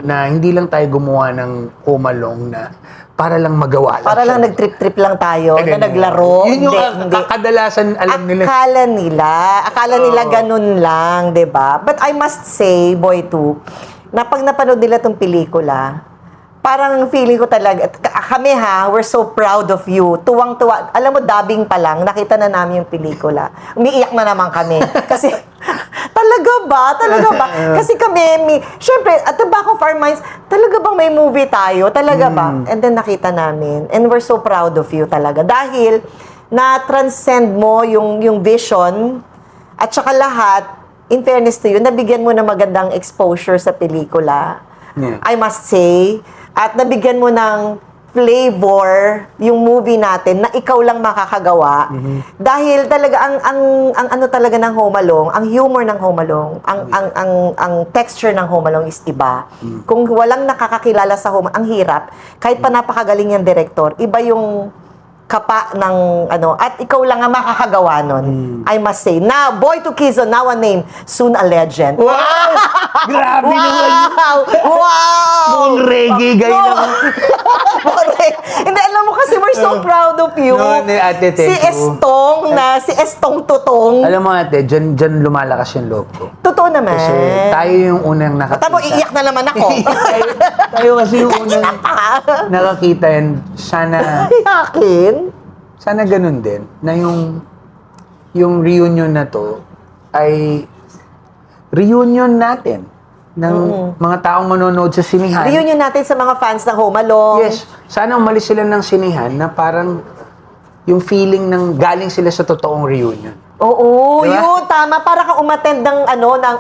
[SPEAKER 1] na hindi lang tayo gumawa ng Home Along na para lang magawa lang
[SPEAKER 2] Para
[SPEAKER 1] siya.
[SPEAKER 2] lang nag-trip-trip lang tayo,
[SPEAKER 1] Hindi,
[SPEAKER 2] na naglaro.
[SPEAKER 1] Yun yung
[SPEAKER 2] Hindi.
[SPEAKER 1] kadalasan alam nila.
[SPEAKER 2] Akala nila ganun lang, 'di ba? But I must say, Boy 2, na pag napanood nila tong pelikula, parang feeling ko talaga, kami we're so proud of you. Tuwang-tuwa. Alam mo, dubbing pa lang, nakita na namin yung pelikula. Umiiyak na naman kami. Kasi, talaga ba? Kasi kami, syempre, at the back of our minds, talaga bang may movie tayo? Talaga ba? And then nakita namin. And we're so proud of you talaga. Dahil, na-transcend mo yung vision, at saka lahat, in fairness to you, nabigyan mo na magandang exposure sa pelikula.
[SPEAKER 1] Yeah.
[SPEAKER 2] I must say, at nabigyan mo ng flavor yung movie natin na ikaw lang makakagawa. Dahil talaga ang ano talaga ng Home Along, ang humor ng Home Along, ang texture ng Home Along is iba. Kung walang nakakakilala sa Home, ang hirap. Kahit pa napakagaling yung director, iba yung kapa ng at ikaw lang ang makakagawa nun. I must say. Now, Boy to Quezon, now a name, soon a legend.
[SPEAKER 1] Wow! Grabe naman yun.
[SPEAKER 2] Wow!
[SPEAKER 1] Buong reggae guy naman.
[SPEAKER 2] Correct. Hindi, alam mo kasi we're so proud of you.
[SPEAKER 1] No, ate, thank
[SPEAKER 2] si
[SPEAKER 1] you.
[SPEAKER 2] Si Estong Tutong.
[SPEAKER 1] Alam mo ate, dyan lumalakas yung loob ko.
[SPEAKER 2] Totoo naman.
[SPEAKER 1] Kasi tayo yung unang nakakita.
[SPEAKER 2] Tamo, iiyak na naman ako.
[SPEAKER 1] tayo kasi yung unang nakakita yan. Sana ganun din. Na yung reunion na to ay reunion natin ng mga taong manonood sa sinihan.
[SPEAKER 2] Reunion natin sa mga fans ng Home Along.
[SPEAKER 1] Yes. Sana umalis sila ng sinihan na parang yung feeling ng galing sila sa totoong reunion.
[SPEAKER 2] Oo,
[SPEAKER 1] Diba?
[SPEAKER 2] yun, tama. Para kang umattend ng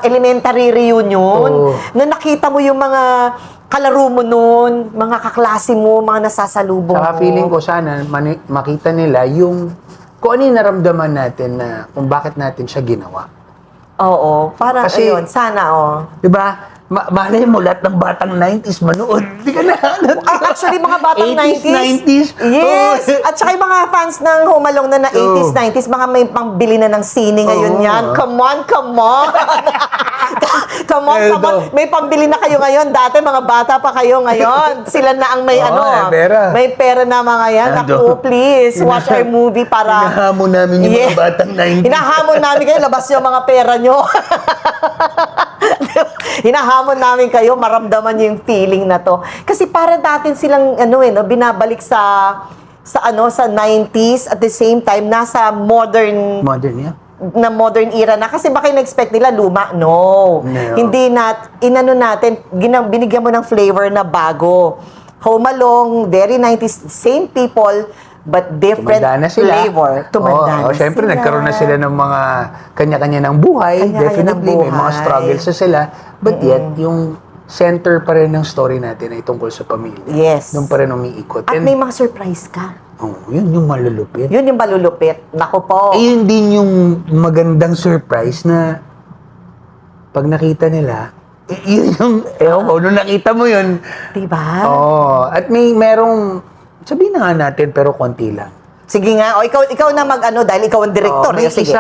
[SPEAKER 2] elementary reunion.
[SPEAKER 1] Oo.
[SPEAKER 2] Na nakita mo yung mga kalaro mo nun, mga kaklase mo, mga nasasalubong
[SPEAKER 1] Saka
[SPEAKER 2] mo.
[SPEAKER 1] feeling ko sana makita nila yung kung ano yung naramdaman natin na kung bakit natin siya ginawa.
[SPEAKER 2] Oo, parang
[SPEAKER 1] Kasi-
[SPEAKER 2] ayun, sana.
[SPEAKER 1] Diba? Malay mo, lahat ng batang 90s manood. Di ka na.
[SPEAKER 2] Actually, mga batang
[SPEAKER 1] 80s,
[SPEAKER 2] 90s.
[SPEAKER 1] 90s.
[SPEAKER 2] Yes.
[SPEAKER 1] Oh.
[SPEAKER 2] At saka yung mga fans ng Home Along na 80s, 90s, mga may pangbili na ng sine ngayon yan. Come on. come on. May pambili na kayo ngayon. Dati, mga bata pa kayo ngayon. Sila na ang may
[SPEAKER 1] pera.
[SPEAKER 2] May pera na mga yan. Naku, please, watch our movie para...
[SPEAKER 1] Hinahamon namin yung
[SPEAKER 2] Yeah.
[SPEAKER 1] mga batang 90s.
[SPEAKER 2] Hinahamon namin kayo, labas yung mga pera nyo. Hinahamon namin kayo, maramdaman niyo yung feeling na to. Kasi para natin silang, binabalik sa 90s, at the same time, nasa modern era na. Kasi baka in-expect nila luma. No. Hindi natin, binigyan mo ng flavor na bago. Home Alone, very 90s, same people, but different
[SPEAKER 1] Tumanda na sila.
[SPEAKER 2] flavor. Tumanda na
[SPEAKER 1] syempre,
[SPEAKER 2] sila.
[SPEAKER 1] nagkaroon na sila ng mga kanya-kanya ng buhay.
[SPEAKER 2] Kanya-kanya
[SPEAKER 1] Definitely,
[SPEAKER 2] ng
[SPEAKER 1] may mga
[SPEAKER 2] buhay.
[SPEAKER 1] struggles na sila. But yet, yung center pa rin ng story natin ay tungkol sa pamilya.
[SPEAKER 2] Yes.
[SPEAKER 1] Doon pa rin umiikot.
[SPEAKER 2] At may mga surprise ka.
[SPEAKER 1] Yun yung malulupit.
[SPEAKER 2] Yun yung malulupit. Naku po.
[SPEAKER 1] Yun din yung magandang surprise na pag nakita nila, yun yung, nung nakita mo yun,
[SPEAKER 2] Diba?
[SPEAKER 1] at merong, sabihin na nga natin, pero konti lang.
[SPEAKER 2] Sige nga. O, ikaw na dahil ikaw ang director.
[SPEAKER 1] May
[SPEAKER 2] Sige.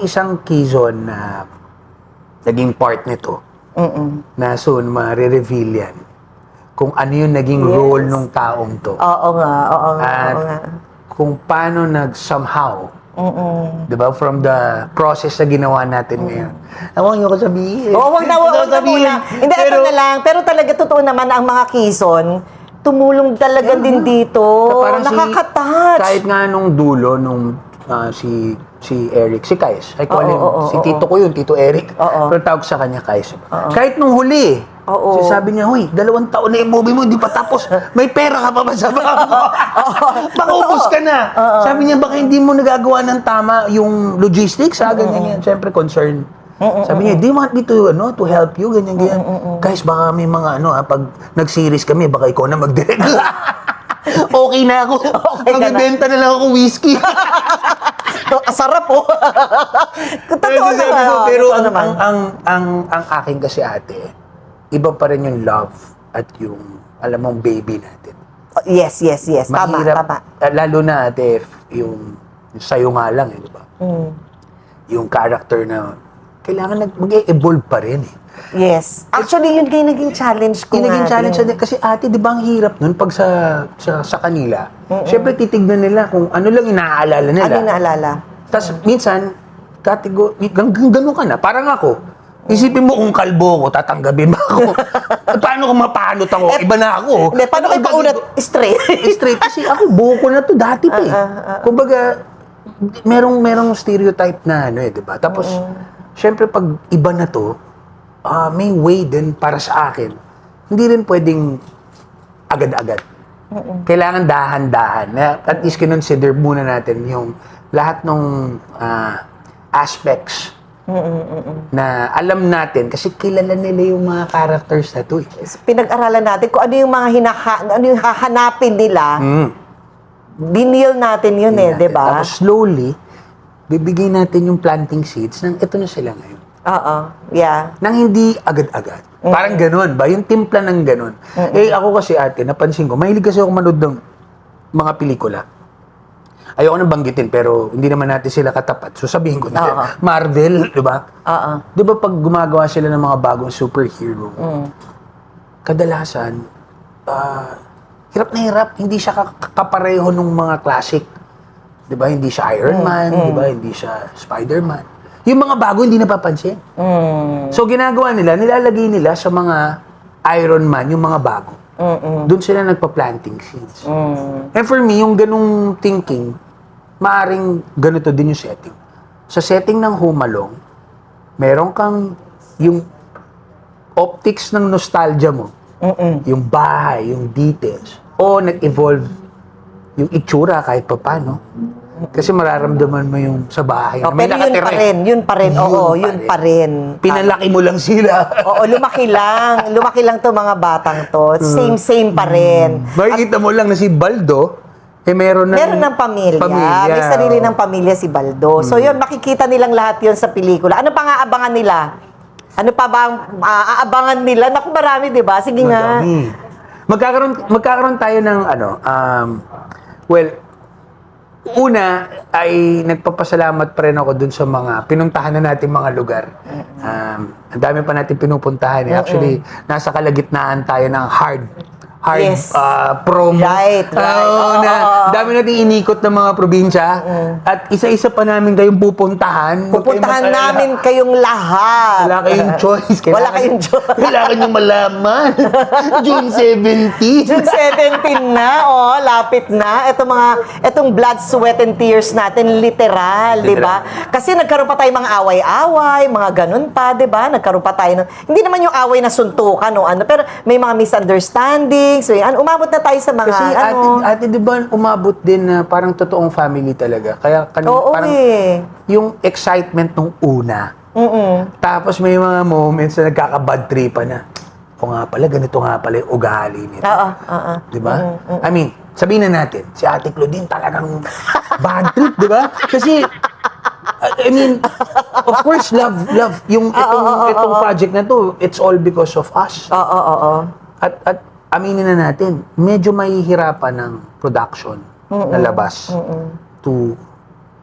[SPEAKER 1] isang keyzone na naging part nito na soon ma-reveal yan kung ano yung naging role ng taong to.
[SPEAKER 2] Oo nga.
[SPEAKER 1] At kung paano somehow, di ba, from the process na ginawa natin ngayon. Huwag niyo ko sabihin.
[SPEAKER 2] Oo, wag na muna. Hindi, ito na lang. Pero talaga, totoo naman ang mga kison, tumulong talaga din dito.
[SPEAKER 1] Parang
[SPEAKER 2] Nakaka-touch.
[SPEAKER 1] kahit nga nung dulo, nung si Eric, si Kais. I call him, si Tito ko yun, Tito Eric. Pero tawag sa kanya, Kais. Kahit nung huli, sabi niya, huy, 2 taon na yung movie mo, hindi pa tapos. May pera ka pa ba sa bangko? Baka ubos ka na. Sabi niya, baka hindi mo nagagawa ng tama yung logistics, ganyan yan. Siyempre, concern. Sabi niya, do you want me to help you? Ganyan. Guys, baka may mga pag nag-series kami, baka ikaw na mag-direct. Okay na ako. Magbibenta na lang ako whiskey.
[SPEAKER 2] Sarap po. Totoo naman.
[SPEAKER 1] Pero
[SPEAKER 2] Totoo naman.
[SPEAKER 1] ang akin kasi ate, iba pa rin yung love at yung, alam mong, baby natin.
[SPEAKER 2] Yes. Tama.
[SPEAKER 1] Lalo na ate, yung sa'yo nga lang, di ba? Yung character na, kailangan mag-evolve pa rin eh.
[SPEAKER 2] Yes. Actually, yun kayo naging challenge ko
[SPEAKER 1] Yung naging
[SPEAKER 2] nga
[SPEAKER 1] challenge
[SPEAKER 2] din.
[SPEAKER 1] natin, kasi ate, di ba ang hirap nun pag sa kanila? Siyempre, titignan nila kung ano lang inaalala nila.
[SPEAKER 2] Ano yung naalala?
[SPEAKER 1] Tapos minsan, gano'n ka na. Parang ako, isipin mo kung kalbo ko, tatanggapin ba ako? Paano kung mapalot ako? Iba na ako.
[SPEAKER 2] Hindi, paano kayo paunat? Straight.
[SPEAKER 1] Straight. Kasi ako, buo ko na to dati pa eh. Kumbaga, merong stereotype na di ba? Tapos, syempre pag iba na to, may way din para sa akin. Hindi rin pwedeng agad-agad. Kailangan dahan-dahan. At least kinonsider muna natin yung lahat ng aspects na alam natin kasi kilala nila yung mga characters na to eh.
[SPEAKER 2] Pinag-aralan natin kung ano yung mga ano yung hahanapin nila. Binil natin yun di ba?
[SPEAKER 1] Tapos slowly, bibigyan natin yung planting seeds ng ito na sila ngayon.
[SPEAKER 2] Oo. Yeah.
[SPEAKER 1] Nang hindi agad-agad. Parang ganun ba? Yung timpla ng ganun. Ako kasi ate, napansin ko, mahilig kasi ako manood ng mga pelikula. Ayoko nang banggitin, pero hindi naman natin sila katapat. So sabihin ko na, Marvel, di ba? Di ba pag gumagawa sila ng mga bagong superhero, kadalasan, hirap na hirap, hindi siya kapareho ng mga classic. Di ba? Hindi siya Iron Man, di ba? Hindi siya Spider-Man. Yung mga bago, hindi napapansin. So, ginagawa nila, nilalagay nila sa mga Iron Man, yung mga bago. Doon sila nagpa-planting seeds. And for me, yung ganung thinking, maaring ganito din yung setting. Sa setting ng Home Alone, meron kang yung optics ng nostalgia mo. Yung bahay, yung details. O nag-evolve yung itsura kahit pa paano. Kasi mararamdaman mo yung sa bahay. May
[SPEAKER 2] Pero
[SPEAKER 1] nakatira.
[SPEAKER 2] yun pa rin. Oo, yun pa rin.
[SPEAKER 1] Pinalaki mo lang sila.
[SPEAKER 2] Oo, lumaki lang. Lumaki lang to mga batang to. Same pa rin.
[SPEAKER 1] Makikita mo lang na si Baldo, meron
[SPEAKER 2] ng pamilya. May sarili ng pamilya si Baldo. So yun, makikita nilang lahat yun sa pelikula. Ano pa nga abangan nila? Ano pa ba ang aabangan nila? Naku, marami, di ba? Sige nga.
[SPEAKER 1] Magkakaroon tayo ng una ay nagpapasalamat pa rin ako dun sa mga pinuntahan na natin mga lugar. Ang dami pa natin pinupuntahan. Actually, nasa kalagitnaan tayo ng hard
[SPEAKER 2] Yes.
[SPEAKER 1] promo.
[SPEAKER 2] Right. Oo,
[SPEAKER 1] na
[SPEAKER 2] oo.
[SPEAKER 1] dami nating inikot ng mga probinsya. At isa-isa pa namin kayong pupuntahan. Huwag kayong
[SPEAKER 2] Pupuntahan
[SPEAKER 1] mag-alala.
[SPEAKER 2] namin kayong lahat.
[SPEAKER 1] Wala kayong choice.
[SPEAKER 2] Wala kayong choice.
[SPEAKER 1] Kailangan nyo malaman. June 17.
[SPEAKER 2] June 17 na, lapit na. Itong blood, sweat, and tears natin, literal, di ba? Kasi nagkaroon pa tayo mga away-away, mga ganun pa, di ba? Nagkaroon pa tayo hindi naman yung away na suntukan o ano, pero may mga misunderstandings. So, umabot na tayo sa mga,
[SPEAKER 1] Kasi ate, di ba, umabot din na parang totoong family talaga. Kaya
[SPEAKER 2] Oo,
[SPEAKER 1] parang yung excitement nung una. Tapos may mga moments na nagkaka-bad tripan na, o nga pala, ganito nga pala yung ugali nito.
[SPEAKER 2] Oo.
[SPEAKER 1] Di ba? I mean, sabihin na natin, si Ate Claudine talagang bad trip, di ba? Kasi, I mean, of course, love, itong project na to, it's all because of us.
[SPEAKER 2] Oo.
[SPEAKER 1] At aminin na natin, medyo mahihirapan ng production na labas to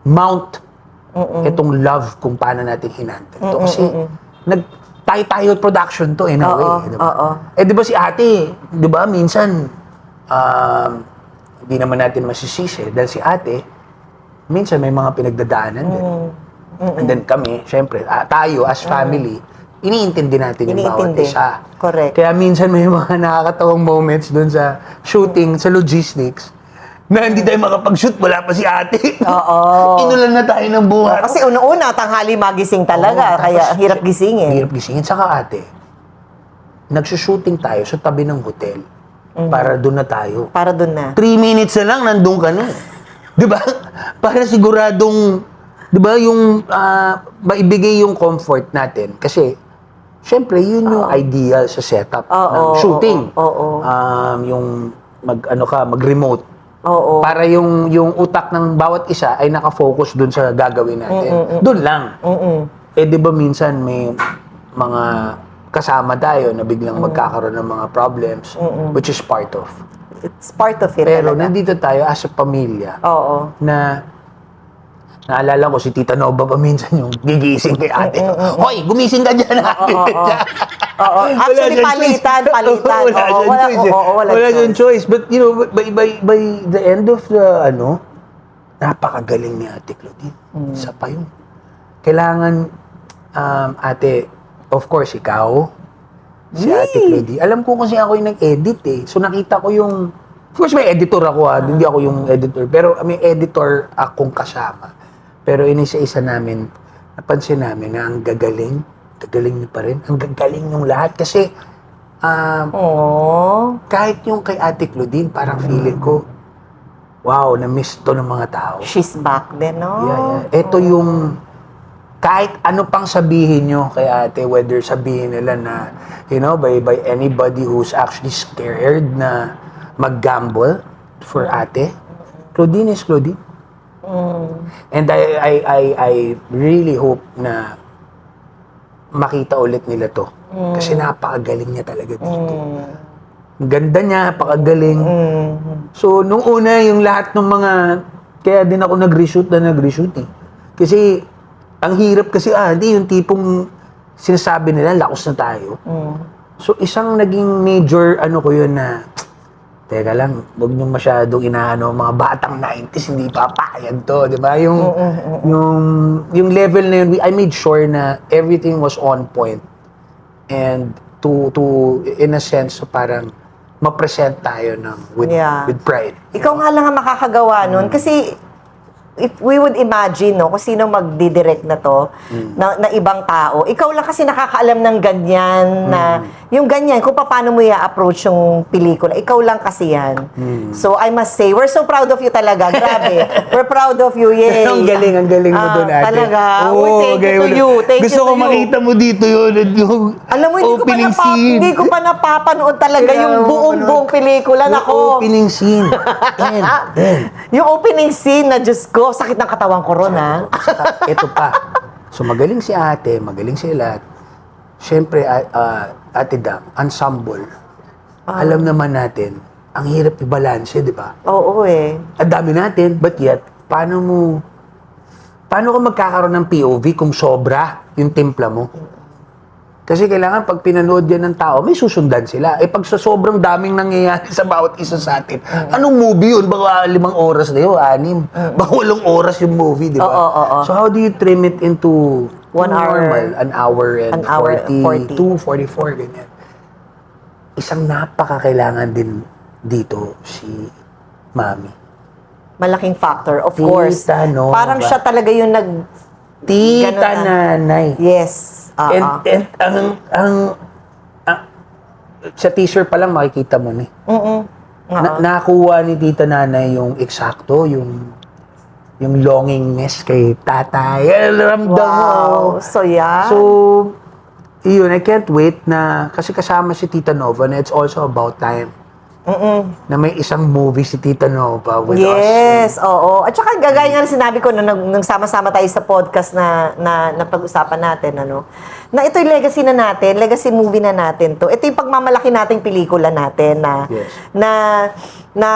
[SPEAKER 1] mount itong love kung paano natin hinandle ito. Kasi tayo production to in a way. Diba? Eh di ba si ate, di ba minsan, hindi naman natin masisisi dahil si ate, minsan may mga pinagdadaanan din. And then kami, syempre, tayo as family, iniintindi natin yung bawat isa.
[SPEAKER 2] Correct.
[SPEAKER 1] Kaya minsan may mga nakakatawang moments doon sa shooting, sa logistics, na hindi tayo makapag-shoot, wala pa si ate.
[SPEAKER 2] Oo.
[SPEAKER 1] Inulan na tayo ng buhat.
[SPEAKER 2] Kasi una-una, tanghali magising talaga,
[SPEAKER 1] Oo,
[SPEAKER 2] kaya
[SPEAKER 1] tapos,
[SPEAKER 2] hirap gisingin.
[SPEAKER 1] Hirap gisingin. Saka ate, nagsushooting tayo sa tabi ng hotel. Para doon na tayo.
[SPEAKER 2] Para dun na.
[SPEAKER 1] 3 minutes na lang, nandun ka na. Di ba? Para siguradong, di ba, yung maibigay yung comfort natin. Kasi, syempre, yun yung ideal sa setup ng shooting.
[SPEAKER 2] Oo.
[SPEAKER 1] Yung mag-remote.
[SPEAKER 2] Oo.
[SPEAKER 1] Para yung utak ng bawat isa ay nakafocus dun sa gagawin natin. Dun lang. Eh, di ba minsan may mga kasama tayo na biglang magkakaroon ng mga problems, which is part of.
[SPEAKER 2] It's part of it
[SPEAKER 1] Pero
[SPEAKER 2] talaga.
[SPEAKER 1] nandito tayo as a pamilya
[SPEAKER 2] Oo.
[SPEAKER 1] na naalala ko si Tita Nova pa minsan yung gigising kay ate. Hoy, gumising ka dyan ate.
[SPEAKER 2] Oo. Actually, palitan.
[SPEAKER 1] Wala siyang choice. But, you know, by the end of the, napakagaling ni Ate Claudine. Isa pa yun. Kailangan, ate, of course, ikaw, si Ate Claudine. Alam ko kasi ako yung nag-edit eh. So, nakita ko yung, of course, may editor ako hindi ako yung editor. Pero may editor akong kasama. Pero inisa-isa namin, napansin namin na ang gagaling niyo pa rin. Ang gagaling yung lahat. Kasi, kahit yung kay Ate Claudine, parang feeling ko, wow, na-miss to ng mga tao.
[SPEAKER 2] She's back din, no?
[SPEAKER 1] Yeah. Ito yung, kahit ano pang sabihin nyo kay ate, whether sabihin nila na, by anybody who's actually scared na mag-gamble for ate, Claudine is Claudine. And I really hope na makita ulit nila to. Kasi napakagaling niya talaga dito. Ang ganda niya, napakagaling. So, nung una, yung lahat ng mga, kaya din ako nag-reshoot eh. Kasi, ang hirap kasi, hindi yung tipong sinasabi nila, lakas na tayo. So, isang naging major, ko yun na, teka lang, huwag nyo masyadong mga batang 90s, hindi papayag to, di ba? Yung level na yun, I made sure na everything was on point. And to in a sense, so parang ma-present tayo with pride.
[SPEAKER 2] Ikaw nga lang ang makakagawa nun. Kasi, if we would imagine, kung sino magdidirect na to, na ibang tao, ikaw lang kasi nakakaalam ng ganyan, na yung ganyan, kung paano mo i-approach yung pelikula, ikaw lang kasi yan. So, I must say, we're so proud of you talaga. Grabe. We're proud of you. Yay.
[SPEAKER 1] Ang galing mo doon, ate.
[SPEAKER 2] Talaga. Thank you to you. Thank
[SPEAKER 1] Gusto
[SPEAKER 2] you
[SPEAKER 1] ko
[SPEAKER 2] to you.
[SPEAKER 1] makita mo dito yun, yung
[SPEAKER 2] Alam mo,
[SPEAKER 1] opening scene.
[SPEAKER 2] hindi ko pa napapanood talaga yung buong pelikula.
[SPEAKER 1] Yung
[SPEAKER 2] Nako.
[SPEAKER 1] opening scene.
[SPEAKER 2] Yung opening scene na, Diyos ko, sakit ng katawan ko ron, ha?
[SPEAKER 1] Ito pa. So, magaling si ate, magaling sila. Siyempre, Ate Dam, ensemble. Alam naman natin, ang hirap i-balance, di ba?
[SPEAKER 2] Oo, eh.
[SPEAKER 1] Ang dami natin, but yet, paano ka magkakaroon ng POV kung sobra yung timpla mo? Kasi kailangan pag pinanood yan ng tao, may susundan sila. Pag sa sobrang daming nangyayari sa bawat isa sa atin, anong movie yun? Baka 5 oras na yun, 6. Baka 8 oras yung movie, di ba?
[SPEAKER 2] Oo.
[SPEAKER 1] So how do you trim it into
[SPEAKER 2] 1 hour.
[SPEAKER 1] normal? An hour and
[SPEAKER 2] An hour,
[SPEAKER 1] 42, 44, ganyan. Isang napakakailangan din dito si Mami.
[SPEAKER 2] Malaking factor, of
[SPEAKER 1] Tita
[SPEAKER 2] course.
[SPEAKER 1] Nova.
[SPEAKER 2] Parang siya talaga yung
[SPEAKER 1] Tita
[SPEAKER 2] Ganun
[SPEAKER 1] Nanay.
[SPEAKER 2] Yes.
[SPEAKER 1] And sa teaser pa lang makikita mo na eh. Nakuha ni Tita Nanay yung eksakto, yung longingness kay tatay. Ramdam mo.
[SPEAKER 2] Wow. So, yeah.
[SPEAKER 1] So, yun, I can't wait na, kasi kasama si Tita Nova na it's also about time. Na may isang movie si Tita Nova with us.
[SPEAKER 2] Yes, oo. At saka gagaya nga na sinabi ko nung sama-sama tayo sa podcast na pag-usapan natin, na ito yung legacy na natin, legacy movie na natin to. Ito yung pagmamalaki nating pelikula natin
[SPEAKER 1] Yes.
[SPEAKER 2] na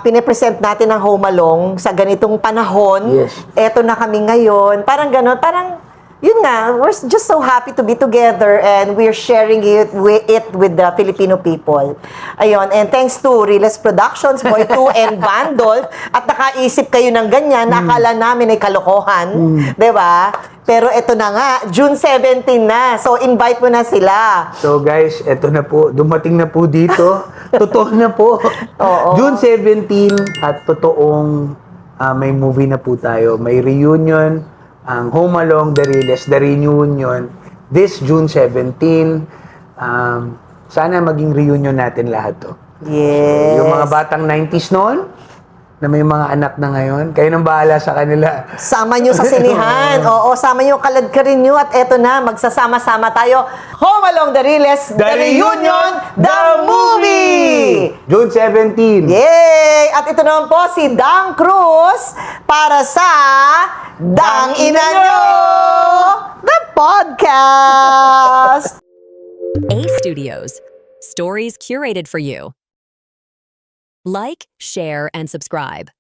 [SPEAKER 2] pinipresent natin ng Home Along sa ganitong panahon.
[SPEAKER 1] Yes.
[SPEAKER 2] Eto na kami ngayon. Parang gano'n, parang yun nga, we're just so happy to be together and we're sharing it with the Filipino people. Ayun, and thanks to Riles Productions, Boy 2 and Bandol, at nakaisip kayo ng ganyan, nakala namin ay kalokohan, di ba? Pero eto na nga, June 17 na, so invite mo na sila.
[SPEAKER 1] So guys, eto na po, dumating na po dito. Totoo na po.
[SPEAKER 2] Oo.
[SPEAKER 1] June 17 at totoong may movie na po tayo. May reunion, ang Home Along, The Riles, The Reunion, this June 17. Sana maging reunion natin lahat to.
[SPEAKER 2] Yes.
[SPEAKER 1] Yung mga batang 90s noon, na may mga anak na ngayon, kayo nang bahala sa kanila.
[SPEAKER 2] Sama nyo sa sinihan. Oo, sama nyo kalad ka rin nyo. At eto na, magsasama-sama tayo. Home Along, The Riles, The Reunion, The Movie!
[SPEAKER 1] June 17.
[SPEAKER 2] Yay! At ito naman po si Dang Cruz para sa Dang Ina Nyo! The Podcast!
[SPEAKER 8] A Studios. Stories curated for you. Like, share, and subscribe.